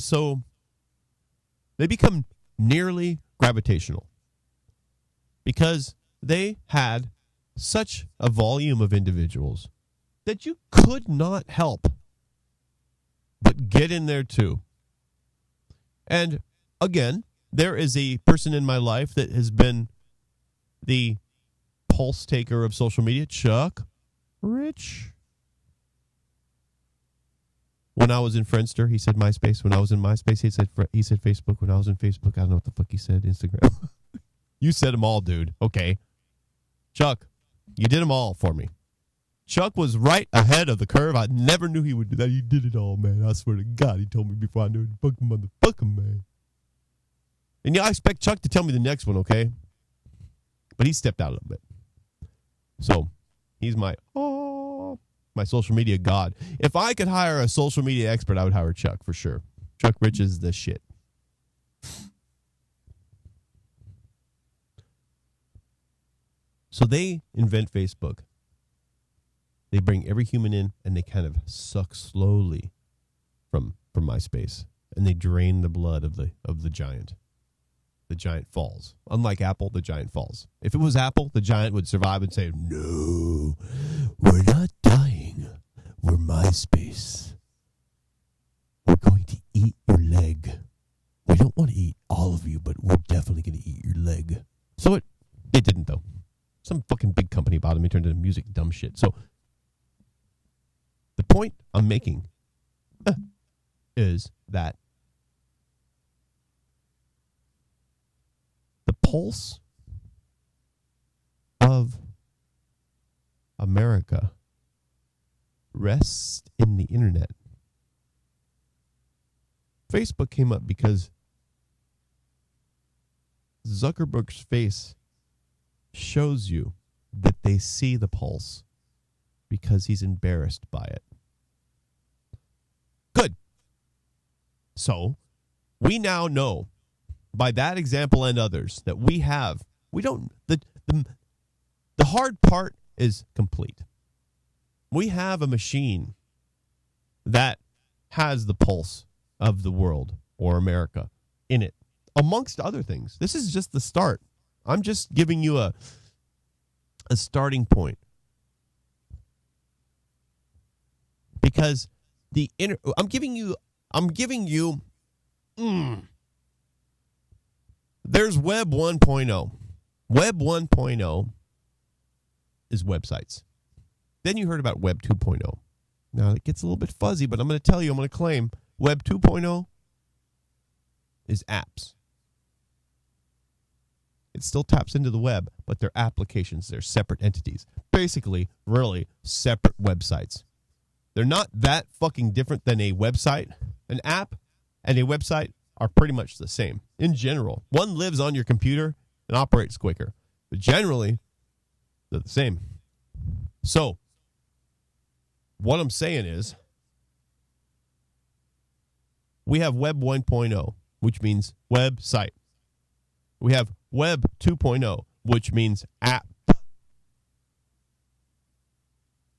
nearly gravitational because they had such a volume of individuals that you could not help but get in there too. And again, there is a person in my life that has been the pulse taker of social media, Chuck Rich. When I was in Friendster, he said MySpace. When I was in MySpace, he said Facebook. When I was in Facebook, I don't know what the fuck he said, Instagram. You said them all, dude. Okay. Chuck, you did them all for me. Chuck was right ahead of the curve. I never knew he would do that. He did it all, man. I swear to God, he told me before I knew it. Fucking motherfucker, man. And I expect Chuck to tell me the next one, okay? But he stepped out a little bit. So he's my social media god. If I could hire a social media expert, I would hire Chuck for sure. Chuck Rich is the shit. So they invent Facebook. They bring every human in and they kind of suck slowly from MySpace. And they drain the blood of the giant. The giant falls. Unlike Apple, the giant falls. If it was Apple, the giant would survive and say, "No, we're not dying. We're MySpace. We're going to eat your leg. We don't want to eat all of you, but we're definitely going to eat your leg." So it didn't, though. Some fucking big company bought him and turned into music dumb shit. So the point I'm making is that the pulse of America rests in the internet. Facebook came up because Zuckerberg's face shows you that they see the pulse because he's embarrassed by it. Good. So, we now know by that example and others that the hard part is complete. We have a machine that has the pulse of the world or America in it, amongst other things. This is just the start. I'm just giving you a starting point. Because I'm giving you there's Web 1.0. Web 1.0 is websites. Then you heard about Web 2.0. Now it gets a little bit fuzzy, but I'm going to claim Web 2.0 is apps. It still taps into the web, but they're applications. They're separate entities. Basically, really separate websites. They're not that fucking different than a website. An app and a website are pretty much the same. In general, one lives on your computer and operates quicker. But generally, they're the same. So, what I'm saying is, we have Web 1.0, which means website. We have Web 2.0, which means app.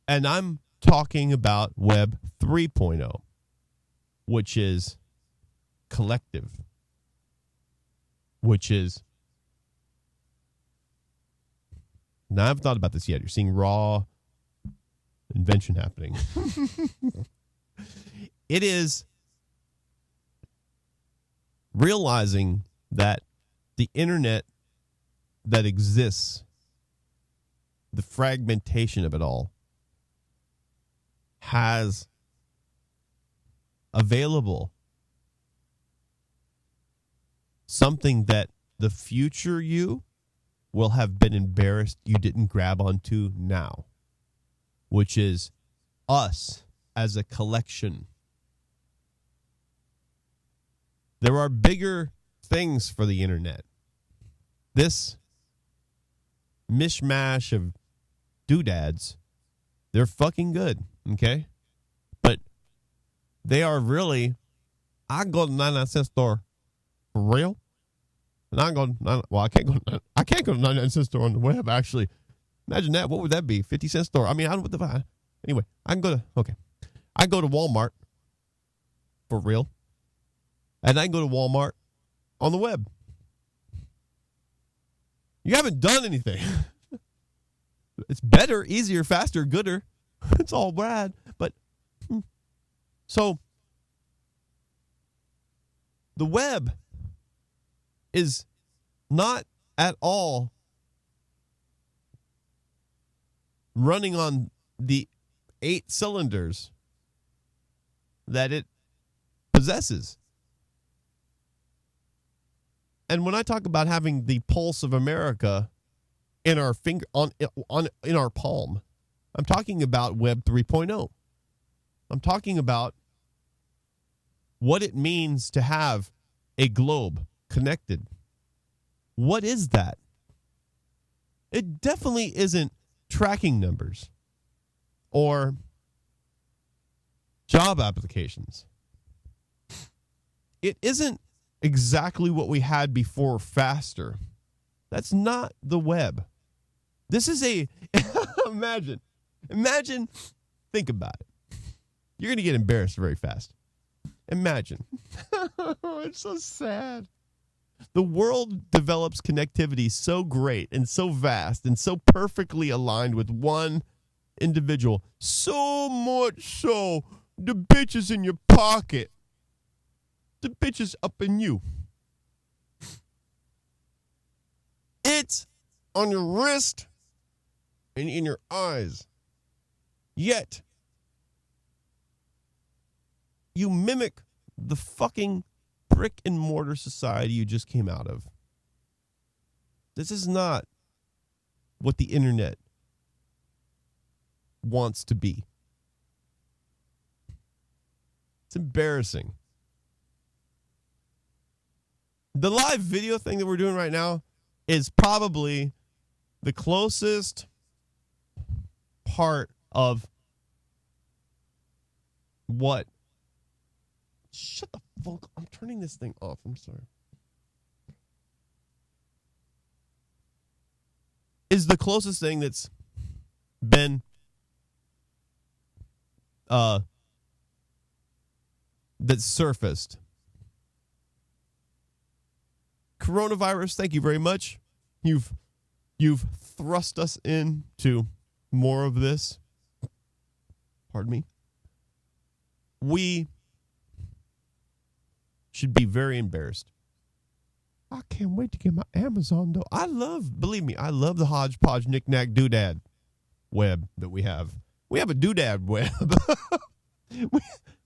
And I'm talking about Web 3.0, which is collective, which is... Now, I haven't thought about this yet. You're seeing raw invention happening. It is realizing that the internet that exists, the fragmentation of it all, has available something that the future you will have been embarrassed you didn't grab onto now, which is us as a collection. There are bigger things for the internet. This mishmash of doodads, they're fucking good, okay? But they are really, I go to the 99-cent store for real. And I can't go to 99-cent store on the web, actually. Imagine that. What would that be? 50-cent store. I mean, anyway, I go to Walmart for real. And I can go to Walmart on the web. You haven't done anything. It's better, easier, faster, gooder. It's all bad. But so the web is not at all running on the 8 cylinders that it possesses. And when I talk about having the pulse of America in our finger in our palm, I'm talking about Web 3.0. I'm talking about what it means to have a globe connected. What is that? It definitely isn't tracking numbers or job applications. It isn't exactly what we had before, faster. That's not the web. This is a imagine, think about it. You're going to get embarrassed very fast. Imagine. It's so sad. The world develops connectivity so great and so vast and so perfectly aligned with one individual. So much so, the bitch is in your pocket. The bitch is up in you. It's on your wrist and in your eyes. Yet, you mimic the fucking brick and mortar society you just came out of. This is not what the internet wants to be. It's embarrassing. The live video thing that we're doing right now is probably the closest part of what? Shut the fuck. I'm turning this thing off. I'm sorry. Is the closest thing that's been that's surfaced. Coronavirus, thank you very much. You've thrust us into more of this. Pardon me. We should be very embarrassed. I can't wait to get my Amazon, though. Believe me, I love the hodgepodge knick-knack doodad web that we have. We have a doodad web.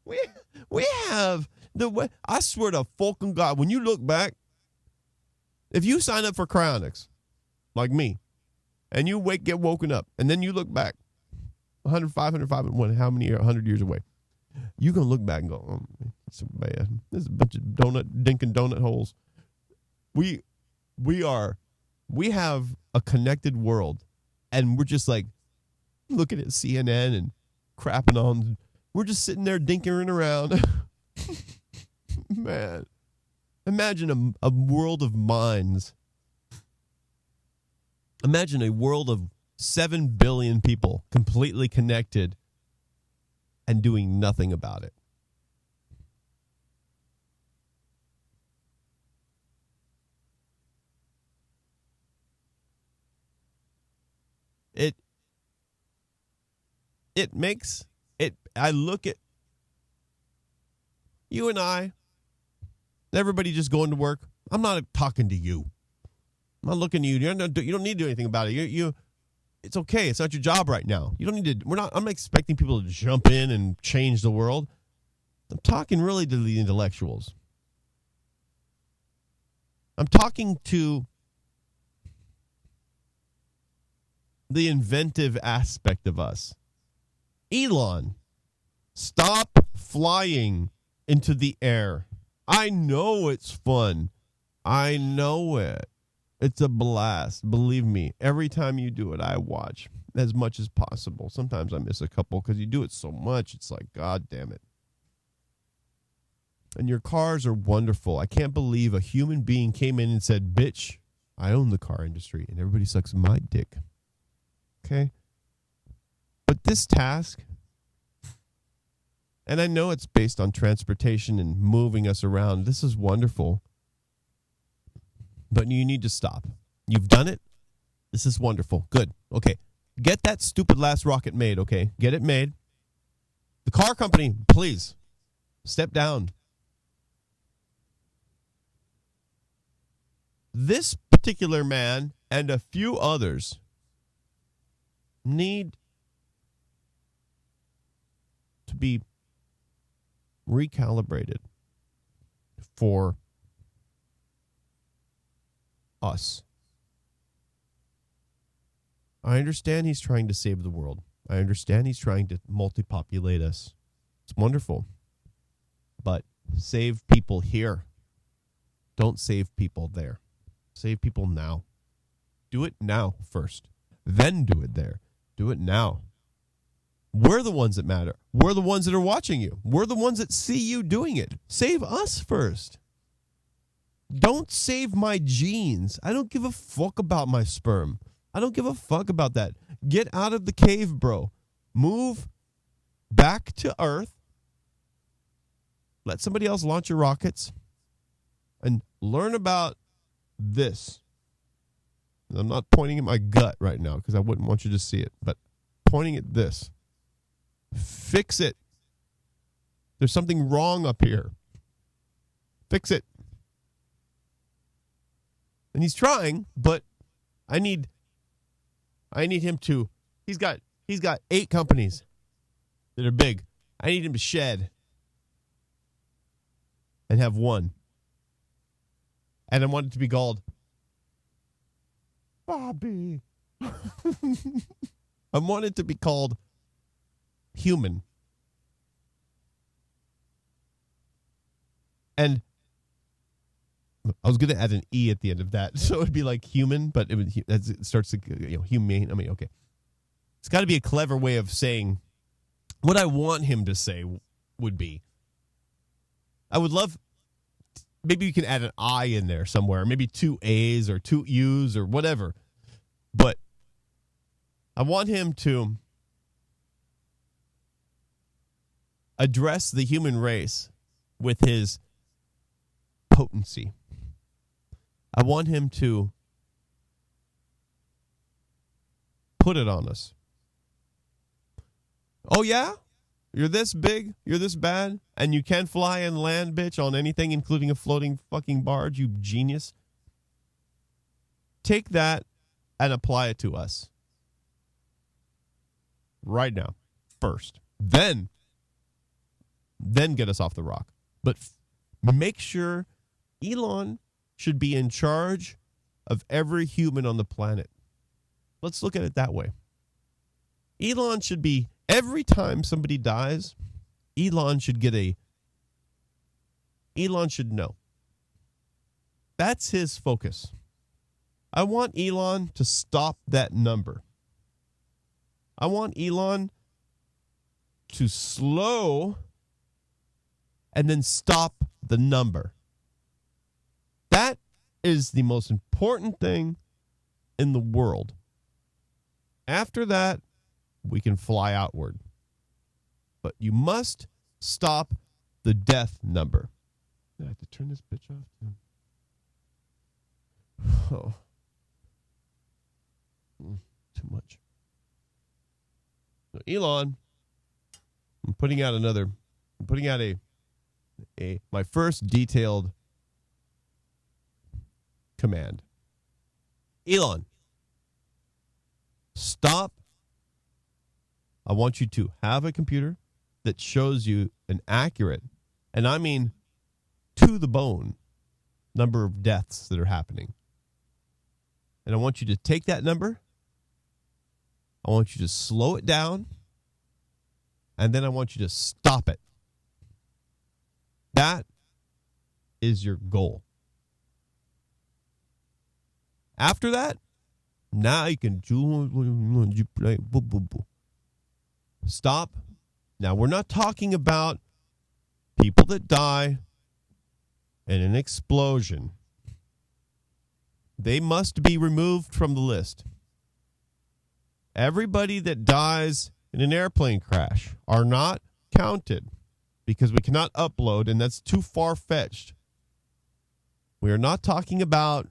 we have the web. I swear to fucking God, when you look back, if you sign up for cryonics, like me, and you get woken up, and then you look back, 100, 500, 500, how many 100 years away, you're going to look back and go, oh, it's so bad. There's a bunch of dinking donut holes. We have a connected world, and we're just like looking at CNN and crapping on. We're just sitting there dinkering around. Man, imagine a world of minds. Imagine a world of 7 billion people completely connected and doing nothing about it. It makes it. I look at you and I, everybody just going to work. I'm not talking to you. I'm not looking at you. You don't need to do anything about it. It's okay. It's not your job right now. You don't need to. I'm not expecting people to jump in and change the world. I'm talking really to the intellectuals. I'm talking to the inventive aspect of us. Elon, stop flying into the air. I know it's fun. I know it. It's a blast. Believe me, every time you do it, I watch as much as possible. Sometimes I miss a couple because you do it so much. It's like, God damn it. And your cars are wonderful. I can't believe a human being came in and said, bitch, I own the car industry. And everybody sucks my dick. Okay? But this task, and I know it's based on transportation and moving us around. This is wonderful. But you need to stop. You've done it. This is wonderful. Good. Okay. Get that stupid last rocket made, okay? Get it made. The car company, please, step down. This particular man and a few others need to be recalibrated for us. I understand he's trying to save the world. I understand he's trying to multi-populate us. It's wonderful. But save people here. Don't save people there. Save people now. Do it now first. Then do it there. Do it now. We're the ones that matter. We're the ones that are watching you. We're the ones that see you doing it. Save us first. Don't save my genes. I don't give a fuck about my sperm. I don't give a fuck about that. Get out of the cave, bro. Move back to Earth. Let somebody else launch your rockets. And learn about this. I'm not pointing at my gut right now because I wouldn't want you to see it. But pointing at this. Fix it. There's something wrong up here. Fix it. And he's trying, but I need him to. He's got 8 companies that are big. I need him to shed and have one. And I want it to be called Bobby. I want it to be called Human. And I was going to add an E at the end of that, so it would be like human, but it starts to, humane. I mean, okay. It's got to be a clever way of saying what I want him to say would be. I would love, maybe you can add an I in there somewhere, maybe 2 A's or 2 U's or whatever. But I want him to address the human race with his potency. I want him to put it on us. Oh, yeah? You're this big? You're this bad? And you can fly and land, bitch, on anything, including a floating fucking barge, you genius? Take that and apply it to us. Right now. First. Then get us off the rock. But make sure Elon should be in charge of every human on the planet. Let's look at it that way. Elon should be, every time somebody dies, Elon should know. That's his focus. I want Elon to stop that number. I want Elon to slow and then stop the number. That is the most important thing in the world. After that, we can fly outward. But you must stop the death number. I have to turn this bitch off too. Oh. Too much. So Elon, I'm putting out my first detailed command. Elon, stop. I want you to have a computer that shows you an accurate, and I mean to the bone, number of deaths that are happening. And I want you to take that number. I want you to slow it down. And then I want you to stop it. That is your goal. After that, now you can stop. Now, we're not talking about people that die in an explosion. They must be removed from the list. Everybody that dies in an airplane crash are not counted because we cannot upload, and that's too far-fetched. We are not talking about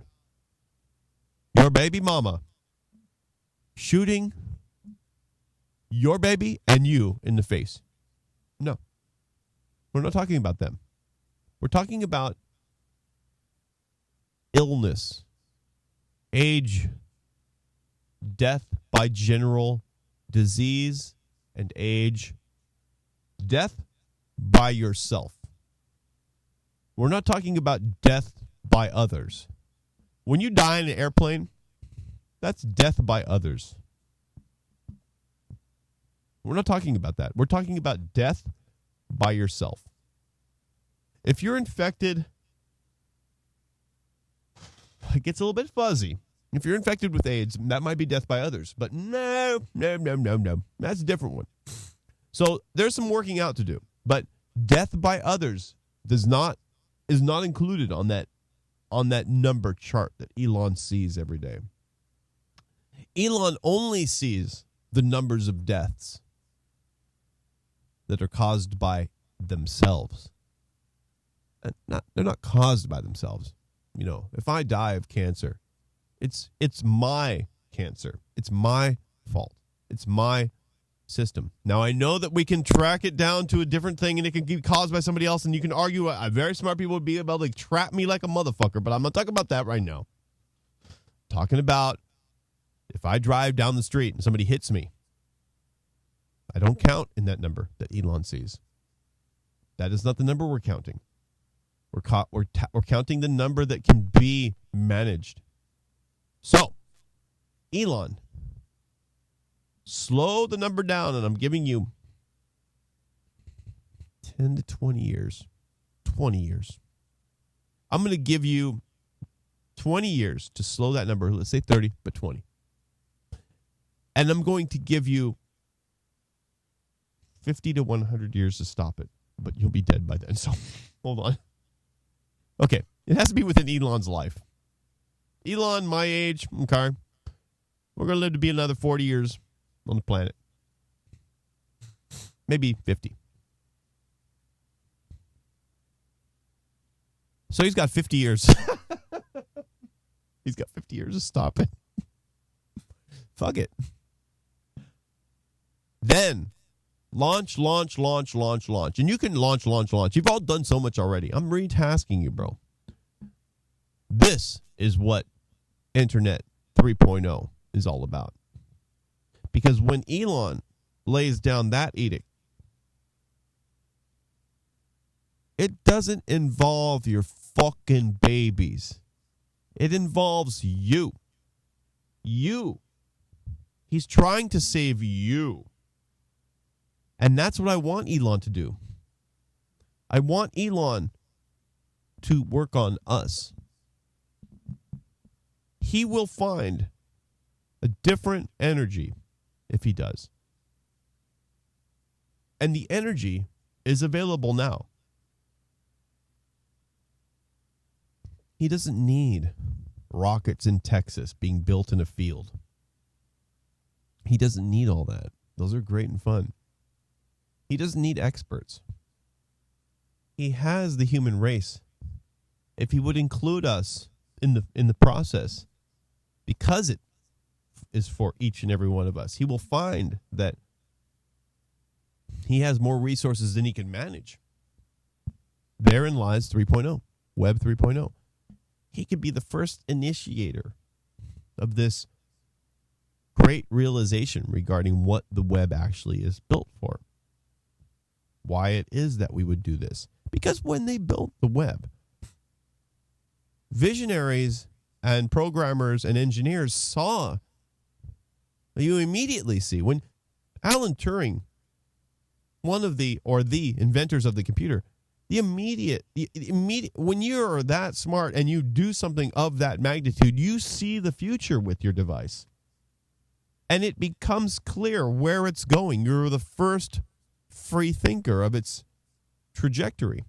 your baby mama shooting your baby and you in the face. No. We're not talking about them. We're talking about illness, age, death by general disease and age, death by yourself. We're not talking about death by others. When you die in an airplane, that's death by others. We're not talking about that. We're talking about death by yourself. If you're infected it gets a little bit fuzzy. If you're infected with AIDS, that might be death by others. But no. That's a different one. So there's some working out to do. But death by others is not included on that number chart that Elon sees every day. Elon only sees the numbers of deaths that are caused by themselves. And they're not caused by themselves. You know, if I die of cancer, it's my cancer. It's my fault. It's my system. Now, I know that we can track it down to a different thing and it can be caused by somebody else, and you can argue very smart people would be able to trap me like a motherfucker, but I'm not talking about that right now. I'm talking about if I drive down the street and somebody hits me, I don't count in that number that Elon sees. That is not the number we're counting. We're counting the number that can be managed. So, Elon, slow the number down, and I'm giving you 10 to 20 years. 20 years. I'm going to give you 20 years to slow that number. Let's say 30, but 20. And I'm going to give you 50 to 100 years to stop it, but you'll be dead by then. So, hold on. Okay, it has to be within Elon's life. Elon, my age, okay. We're going to live to be another 40 years on the planet. Maybe 50. So he's got 50 years. He's got 50 years to stop it. Fuck it. Then, launch. And you can launch. You've all done so much already. I'm retasking you, bro. This is what Internet 3.0 is all about. Because when Elon lays down that edict, it doesn't involve your fucking babies. It involves you. You. He's trying to save you. And that's what I want Elon to do. I want Elon to work on us. He will find a different energy if he does. And the energy is available now. He doesn't need rockets in Texas being built in a field. He doesn't need all that. Those are great and fun. He doesn't need experts. He has the human race. If he would include us in the process, because it is for each and every one of us, he will find that he has more resources than he can manage. Therein lies 3.0, Web 3.0. He could be the first initiator of this great realization regarding what the web actually is built for. Why it is that we would do this. Because when they built the web, visionaries and programmers and engineers saw, you immediately see, when Alan Turing, one of the inventors of the computer, the immediate, when you're that smart and you do something of that magnitude, you see the future with your device. And it becomes clear where it's going. You're the first free thinker of its trajectory.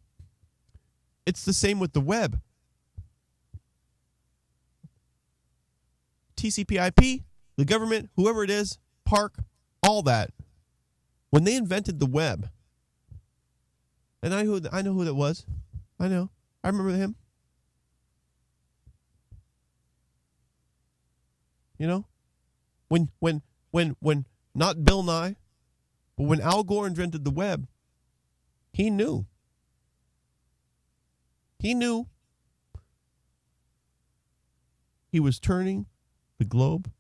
It's the same with the web. TCP/IP, the government, whoever it is, Park, all that. When they invented the web, and I know who that was. I know. I remember him. You know? When not Bill Nye, but when Al Gore invented the web, he knew. He knew he was turning the globe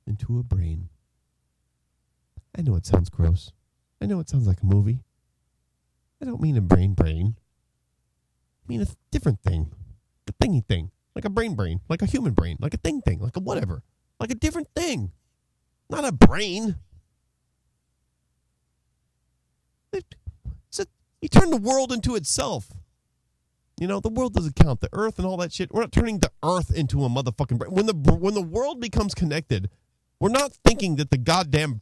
into a brain. I know it sounds gross. I know it sounds like a movie. I don't mean a brain. I mean a different thing. A thingy thing. Like a brain, like a human brain, like a thing, like a whatever. Like a different thing. Not a brain. He turned the world into itself. The world doesn't count. The earth and all that shit. We're not turning the earth into a motherfucking brain. When the world becomes connected, we're not thinking that the goddamn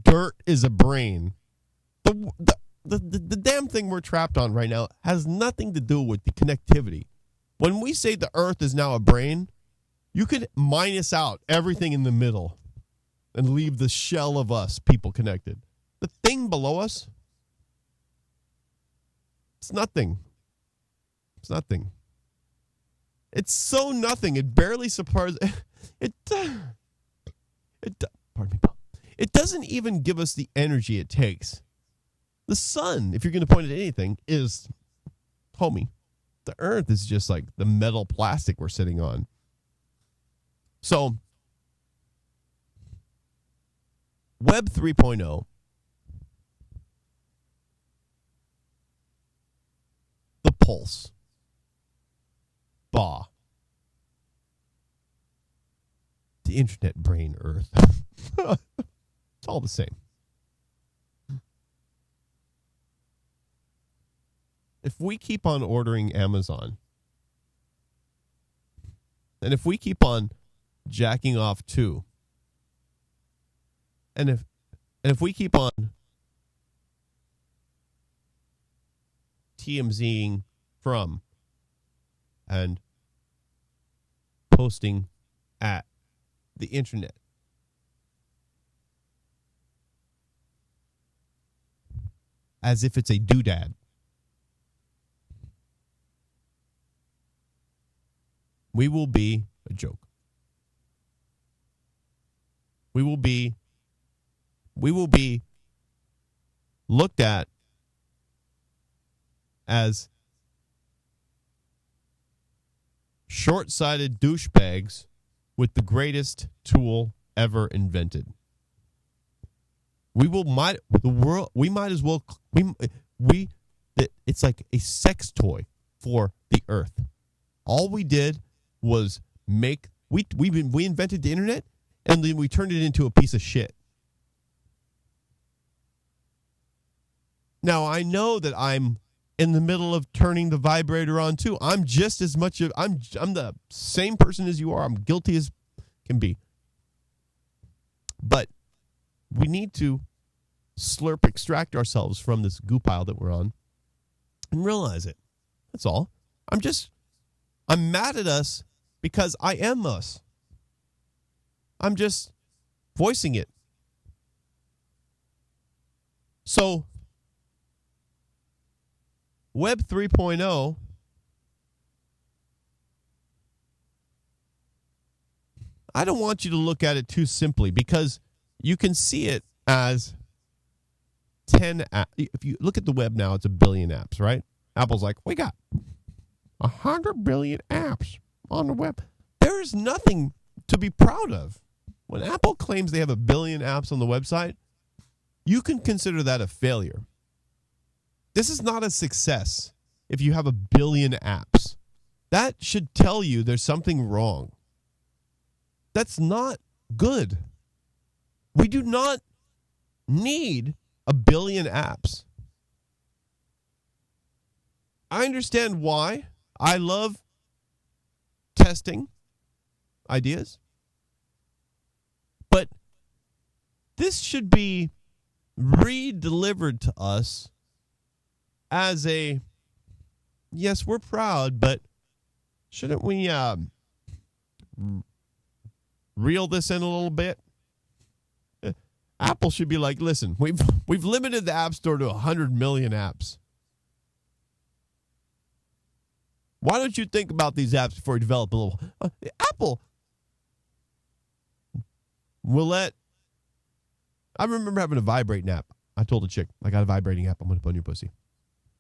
dirt is a brain. The damn thing we're trapped on right now has nothing to do with the connectivity. When we say the earth is now a brain, you could minus out everything in the middle and leave the shell of us people connected. The thing below us, it's nothing. It's nothing. It's so nothing. It barely supports. Pardon me, Paul. It doesn't even give us the energy it takes. The sun, if you're going to point at anything, is, homie, the earth is just like the metal plastic we're sitting on. So, Web 3.0, the pulse, the internet brain earth. It's all the same. If we keep on ordering Amazon, and if we keep on jacking off too, and if we keep on TMZing from and posting at the internet, as if it's a doodad, we will be a joke. We will be looked at as short-sighted douchebags with the greatest tool ever invented. It's like a sex toy for the earth. All we did was we invented the internet, and then we turned it into a piece of shit. Now, I know that I'm in the middle of turning the vibrator on too. I'm just as much of I'm the same person as you are. I'm guilty as can be. But we need to extract ourselves from this goo pile that we're on and realize it. That's all. I'm mad at us because I am us. I'm just voicing it. So, Web 3.0, I don't want you to look at it too simply because you can see it as 10 apps. If you look at the web now, it's 1 billion apps, right? Apple's like, we got 100 billion apps on the web. There is nothing to be proud of. When Apple claims they have 1 billion apps on the website, you can consider that a failure. This is not a success if you have 1 billion apps. That should tell you there's something wrong. That's not good. We do not need 1 billion apps. I understand why. I love testing ideas. But this should be re-delivered to us as a, yes, we're proud, but shouldn't we reel this in a little bit? Apple should be like, listen, we've limited the App Store to 100 million apps. Why don't you think about these apps before you develop a little? Apple will let. I remember having a vibrating app. I told a chick, I got a vibrating app. I'm going to put on your pussy.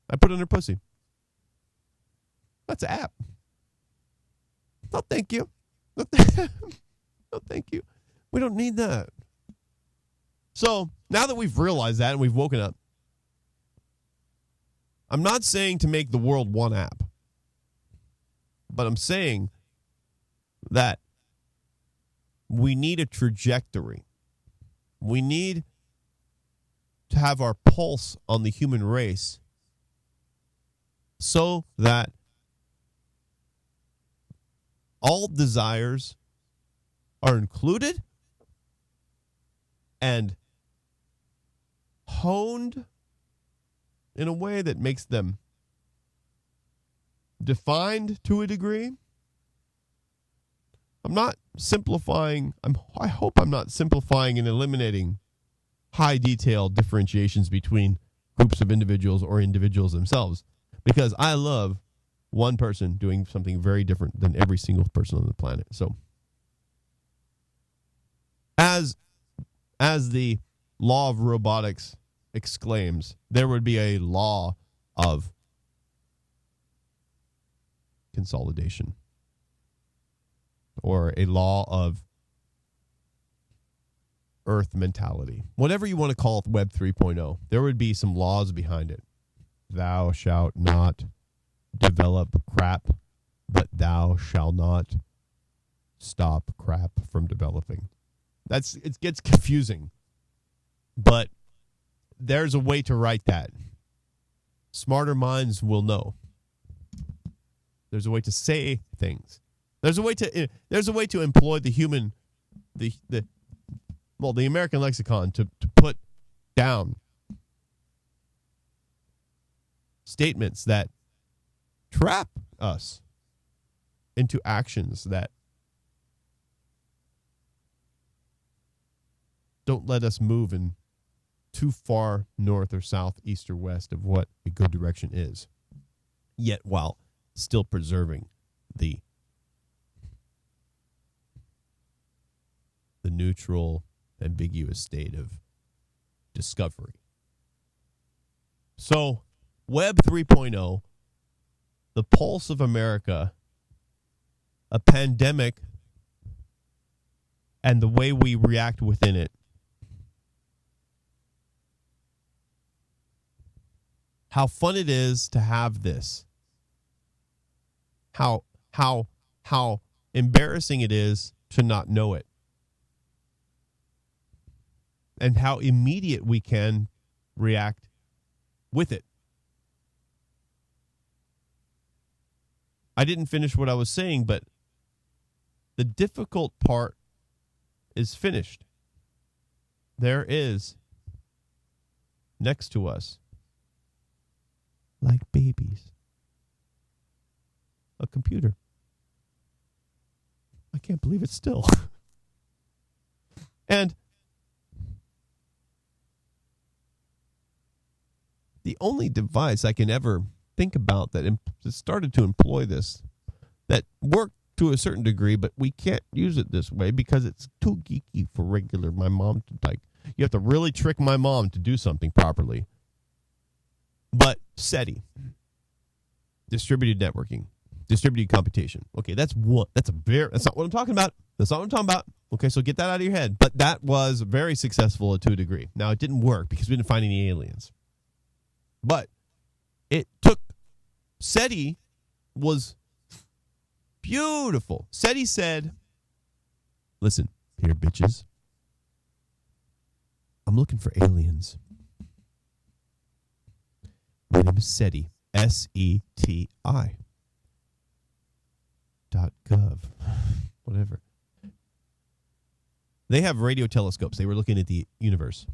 I put it on her pussy. That's an app. No, thank you. No, thank you. We don't need that. So now that we've realized that and we've woken up, I'm not saying to make the world one app. But I'm saying that we need a trajectory. We need to have our pulse on the human race so that all desires are included and honed in a way that makes them defined to a degree. I'm not simplifying. I hope I'm not simplifying and eliminating high detail differentiations between groups of individuals or individuals themselves, because I love one person doing something very different than every single person on the planet. So as the law of robotics exclaims, there would be a law of consolidation, or a law of Earth mentality. Whatever you want to call it, Web 3.0, there would be some laws behind it. Thou shalt not develop crap, but thou shalt not stop crap from developing. It gets confusing, but there's a way to write that. Smarter minds will know. There's a way to say things. There's a way to employ the American lexicon to put down statements that trap us into actions that don't let us move in too far north or south, east or west of what a good direction is, yet while still preserving the neutral, ambiguous state of discovery. So, Web 3.0, the pulse of America, a pandemic, and the way we react within it. How fun it is to have this. How embarrassing it is to not know it. And how immediate we can react with it. I didn't finish what I was saying, but the difficult part is finished. There is, next to us, like babies, a computer. I can't believe it still. And the only device I can ever think about that started to employ this, that worked to a certain degree, but we can't use it this way because it's too geeky for my mom to like. You have to really trick my mom to do something properly. But SETI, distributed networking, distributed computation. Okay, that's not what I'm talking about. That's not what I'm talking about. Okay, so get that out of your head. But that was very successful to a degree. Now, it didn't work because we didn't find any aliens. But it took, SETI was beautiful. SETI said, listen, here, bitches. I'm looking for aliens. My name is SETI, SETI. .gov, whatever. They have radio telescopes. They were looking at the universe.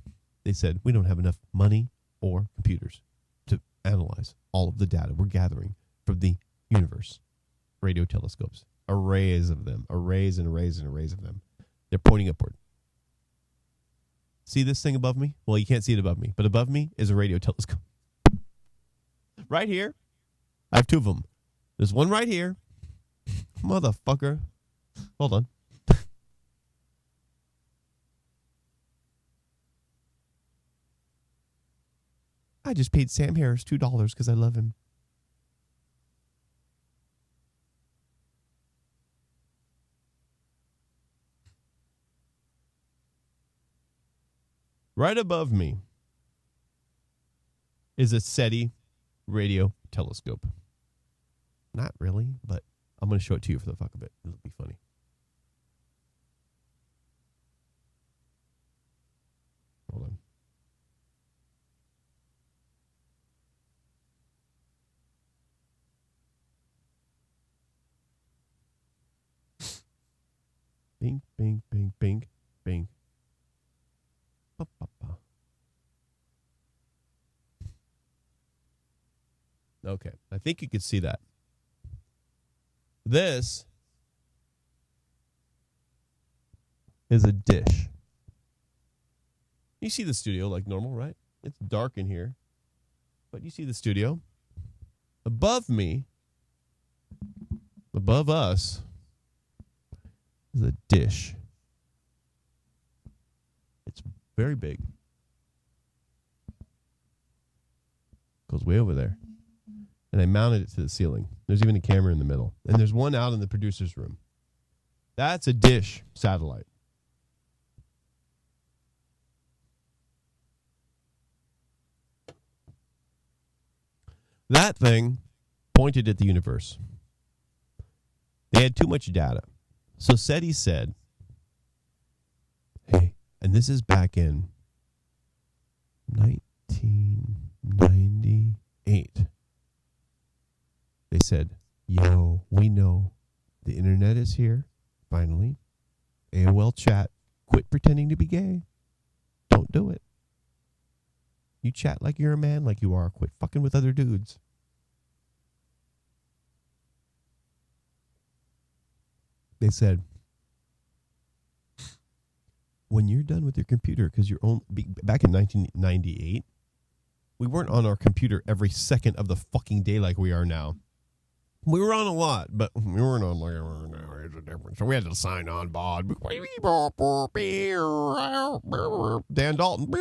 They said, we don't have enough money or computers to analyze all of the data we're gathering from the universe. Radio telescopes, arrays of them, arrays and arrays and arrays of them. They're pointing upward. See this thing above me? Well, you can't see it above me, but above me is a radio telescope. Right here, I have two of them. There's one right here. Motherfucker. Hold on. I just paid Sam Harris $2 because I love him. Right above me is a SETI radio telescope. Not really, but I'm going to show it to you for the fuck of it. It'll be funny. Hold on. Bing, bing, bing, bing, bing. Ba, ba, ba. Okay, I think you could see that. This is a dish. You see the studio like normal, right? It's dark in here, but you see the studio. Above me, above us, is a dish. It's very big. Goes way over there. And I mounted it to the ceiling. There's even a camera in the middle. And there's one out in the producer's room. That's a dish satellite. That thing pointed at the universe. They had too much data. So SETI said, hey, and this is back in 1998. They said, yo, we know the internet is here, finally. AOL chat, quit pretending to be gay. Don't do it. You chat like you're a man, like you are. Quit fucking with other dudes. They said, when you're done with your computer, because you're only, back in 1998, we weren't on our computer every second of the fucking day like we are now. We were on a lot, but we weren't on like there's a difference. So we had to sign on, bod. Dan Dalton.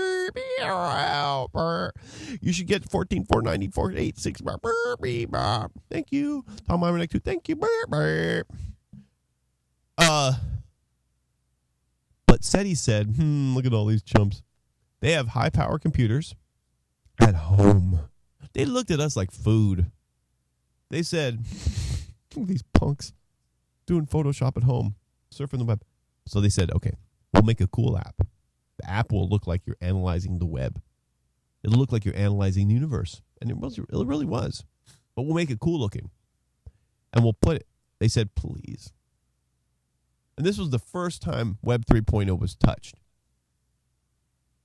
You should get 14,490,486. Thank you. Tom Imanek too. Thank you. But SETI said, look at all these chumps. They have high power computers at home. They looked at us like food. They said, these punks doing Photoshop at home, surfing the web. So they said, okay, we'll make a cool app. The app will look like you're analyzing the web. It'll look like you're analyzing the universe. And it really was. But we'll make it cool looking. And we'll put it. They said, please. And this was the first time Web 3.0 was touched.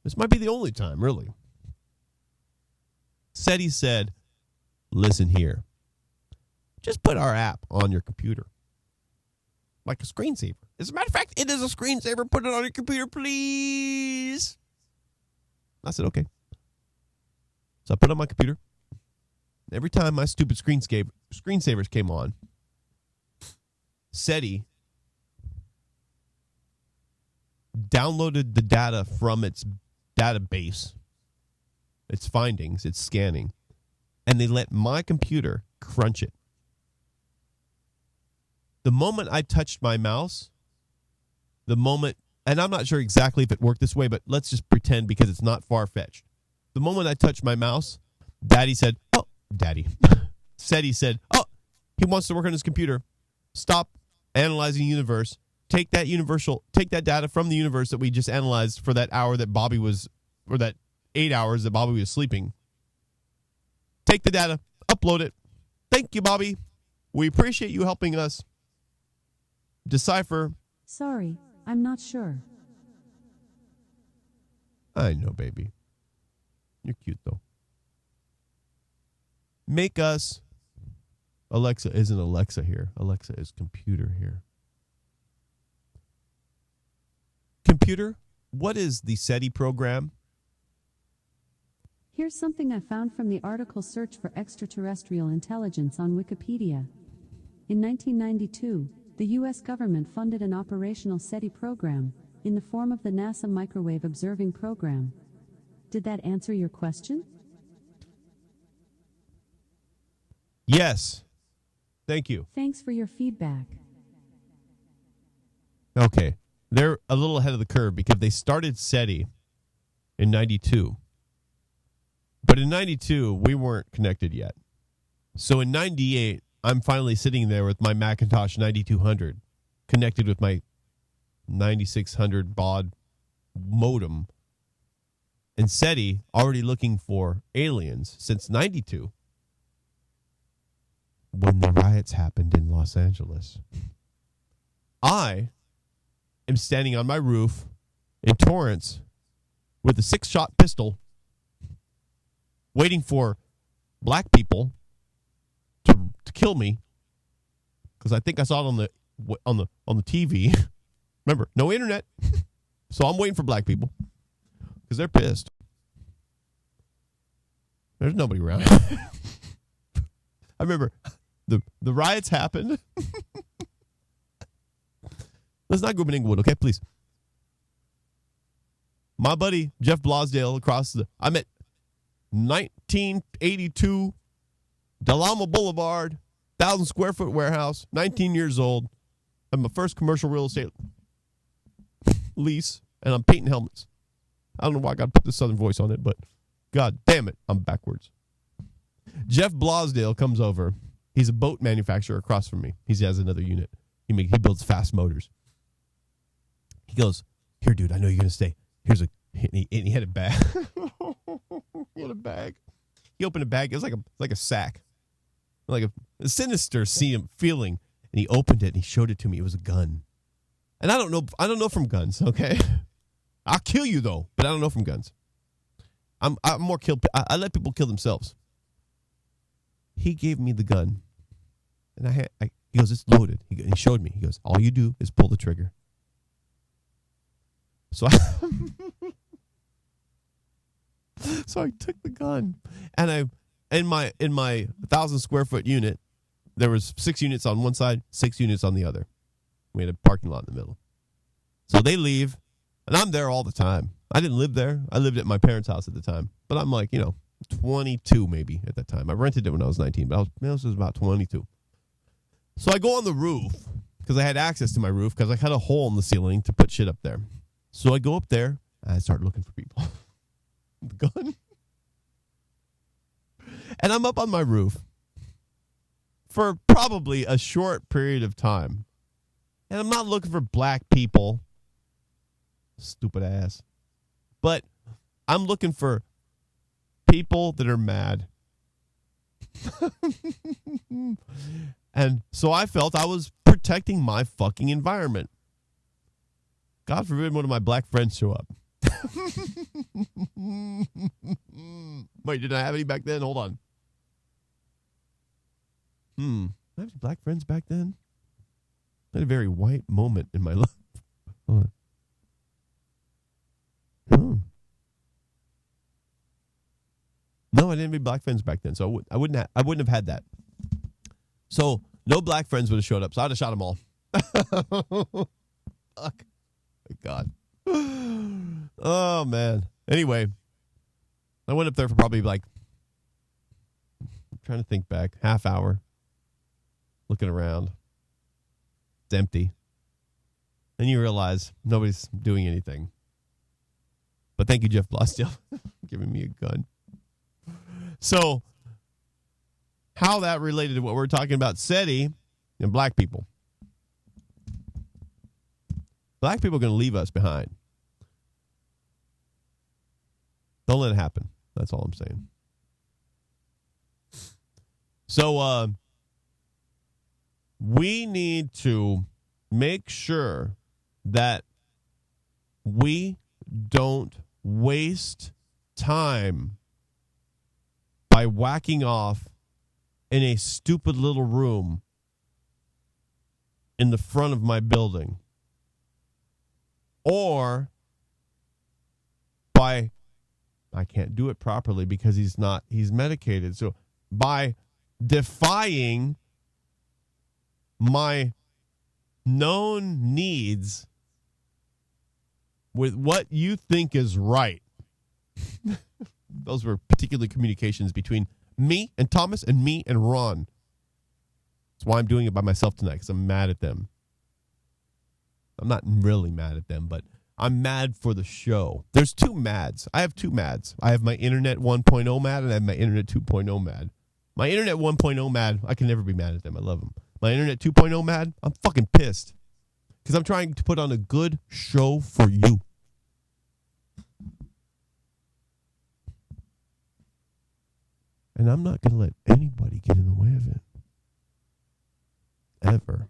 This might be the only time, really. SETI said, listen here. Just put our app on your computer. Like a screensaver. As a matter of fact, it is a screensaver. Put it on your computer, please. I said, okay. So I put it on my computer. Every time my stupid screensavers came on, SETI downloaded the data from its database, its findings, its scanning, and they let my computer crunch it. The moment I touched my mouse, and I'm not sure exactly if it worked this way, but let's just pretend because it's not far-fetched. The moment I touched my mouse, SETI said, oh, he wants to work on his computer. Stop analyzing the universe. Take that data from the universe that we just analyzed for that hour that Bobby was, or that 8 hours that Bobby was sleeping. Take the data, upload it. Thank you, Bobby. We appreciate you helping us decipher. Sorry, I'm not sure. I know, baby. You're cute, though. Make us. Alexa isn't Alexa here. Alexa is computer here. Computer, what is the SETI program? Here's something I found from the article Search for Extraterrestrial Intelligence on Wikipedia. In 1992, the U.S. government funded an operational SETI program, in the form of the NASA Microwave Observing Program. Did that answer your question? Yes. Thank you. Thanks for your feedback. Okay. They're a little ahead of the curve because they started SETI in 92. But in 92, we weren't connected yet. So in 98, I'm finally sitting there with my Macintosh 9200 connected with my 9600 baud modem. And SETI already looking for aliens since 92 when the riots happened in Los Angeles. I am standing on my roof in Torrance with a 6-shot pistol, waiting for black people to kill me, because I think I saw it on the TV. Remember, no internet, so I'm waiting for black people because they're pissed. There's nobody around. I remember the riots happened. Let's not go to Inglewood, okay, please. My buddy Jeff Blosdale I'm at 1982 Delama Boulevard, 1,000 square foot warehouse, 19 years old. I'm my first commercial real estate lease, and I'm painting helmets. I don't know why I got to put this southern voice on it, but God damn it, I'm backwards. Jeff Blosdale comes over. He's a boat manufacturer across from me. He has another unit. He builds fast motors. He goes, "Here, dude, I know you're going to stay. Here's and he had a bag. He had a bag. He opened a bag. It was like a sack. Like a sinister feeling. And he opened it and he showed it to me. It was a gun. And I don't know from guns, okay? I'll kill you though, but I don't know from guns. I'm more I let people kill themselves. He gave me the gun. And he goes, "It's loaded." He showed me. He goes, "All you do is pull the trigger." So I took the gun, and in my 1,000 square foot unit, there was 6 units on one side, 6 units on the other. We had a parking lot in the middle. So they leave, and I'm there all the time. I didn't live there. I lived at my parents' house at the time, but I'm like, 22 maybe at that time. I rented it when I was 19, but I was about 22. So I go on the roof because I had access to my roof because I cut a hole in the ceiling to put shit up there. So I go up there and I start looking for people. The gun. And I'm up on my roof for probably a short period of time. And I'm not looking for black people. Stupid ass. But I'm looking for people that are mad. And so I felt I was protecting my fucking environment. God forbid one of my black friends show up. Wait, did I have any back then? Hold on. Did I have any black friends back then? I had a very white moment in my life. Hold on. No, I didn't have any black friends back then, so I wouldn't have had that. So no black friends would have showed up, so I'd have shot them all. Fuck. My God. Oh, man. Anyway, I went up there for probably I'm trying to think back, half hour, looking around. It's empty. Then you realize nobody's doing anything. But thank you, Jeff Blosdale, for giving me a gun. So, how that related to what we're talking about, SETI and black people. Black people are going to leave us behind. Don't let it happen. That's all I'm saying. So, we need to make sure that we don't waste time by whacking off in a stupid little room in the front of my building. Or by, I can't do it properly because he's medicated. So by defying my known needs with what you think is right. Those were particular communications between me and Thomas and me and Ron. That's why I'm doing it by myself tonight, because I'm mad at them. I'm not really mad at them, but I'm mad for the show. There's 2 mads. I have 2 mads. I have my Internet 1.0 mad and I have my Internet 2.0 mad. My Internet 1.0 mad, I can never be mad at them. I love them. My Internet 2.0 mad, I'm fucking pissed. Because I'm trying to put on a good show for you. And I'm not going to let anybody get in the way of it. Ever.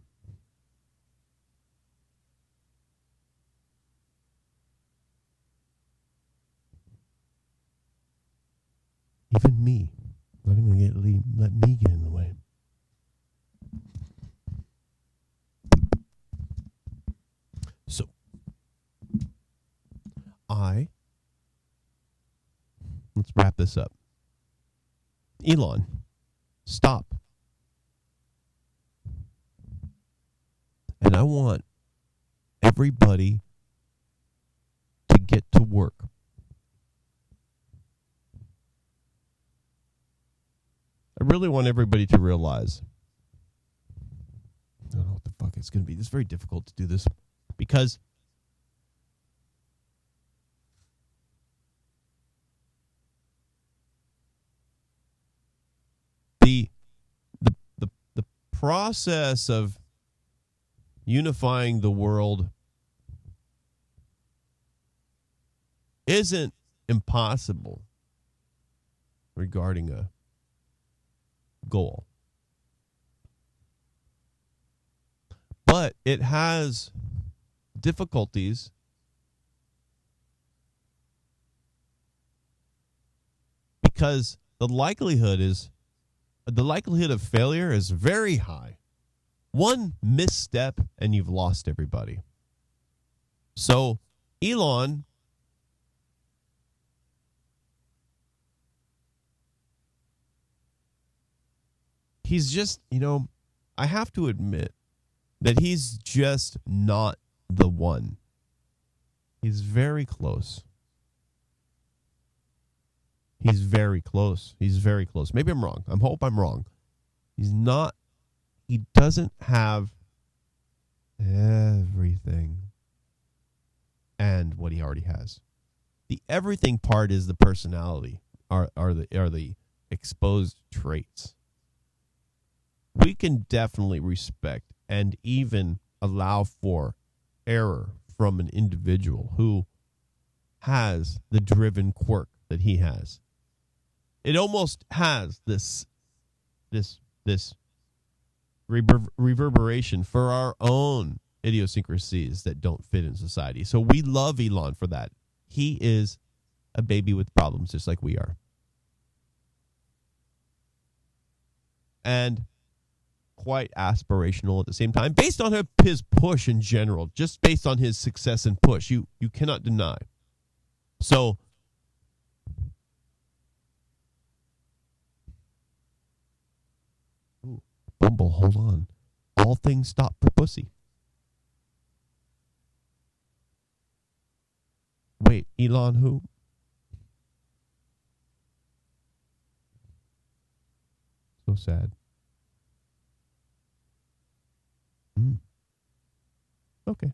Even me. Not even let me get in the way. So, let's wrap this up. Elon, stop. And I want everybody to get to work. I really want everybody to realize, I don't know what the fuck it's going to be. It's very difficult to do this because the process of unifying the world isn't impossible regarding a goal. But it has difficulties because the likelihood of failure is very high. One misstep and you've lost everybody. So Elon he's just, I have to admit that he's just not the one. He's very close. He's very close. Maybe I'm wrong. I hope I'm wrong. He doesn't have everything and what he already has. The everything part is the personality, are the exposed traits. We can definitely respect and even allow for error from an individual who has the driven quirk that he has. It almost has this reverberation for our own idiosyncrasies that don't fit in society. So we love Elon for that. He is a baby with problems just like we are. And quite aspirational at the same time, based on his push in general, just based on his success and push. You cannot deny. So Bumble, hold on. All things stop for pussy. Wait, Elon who? So sad. Okay.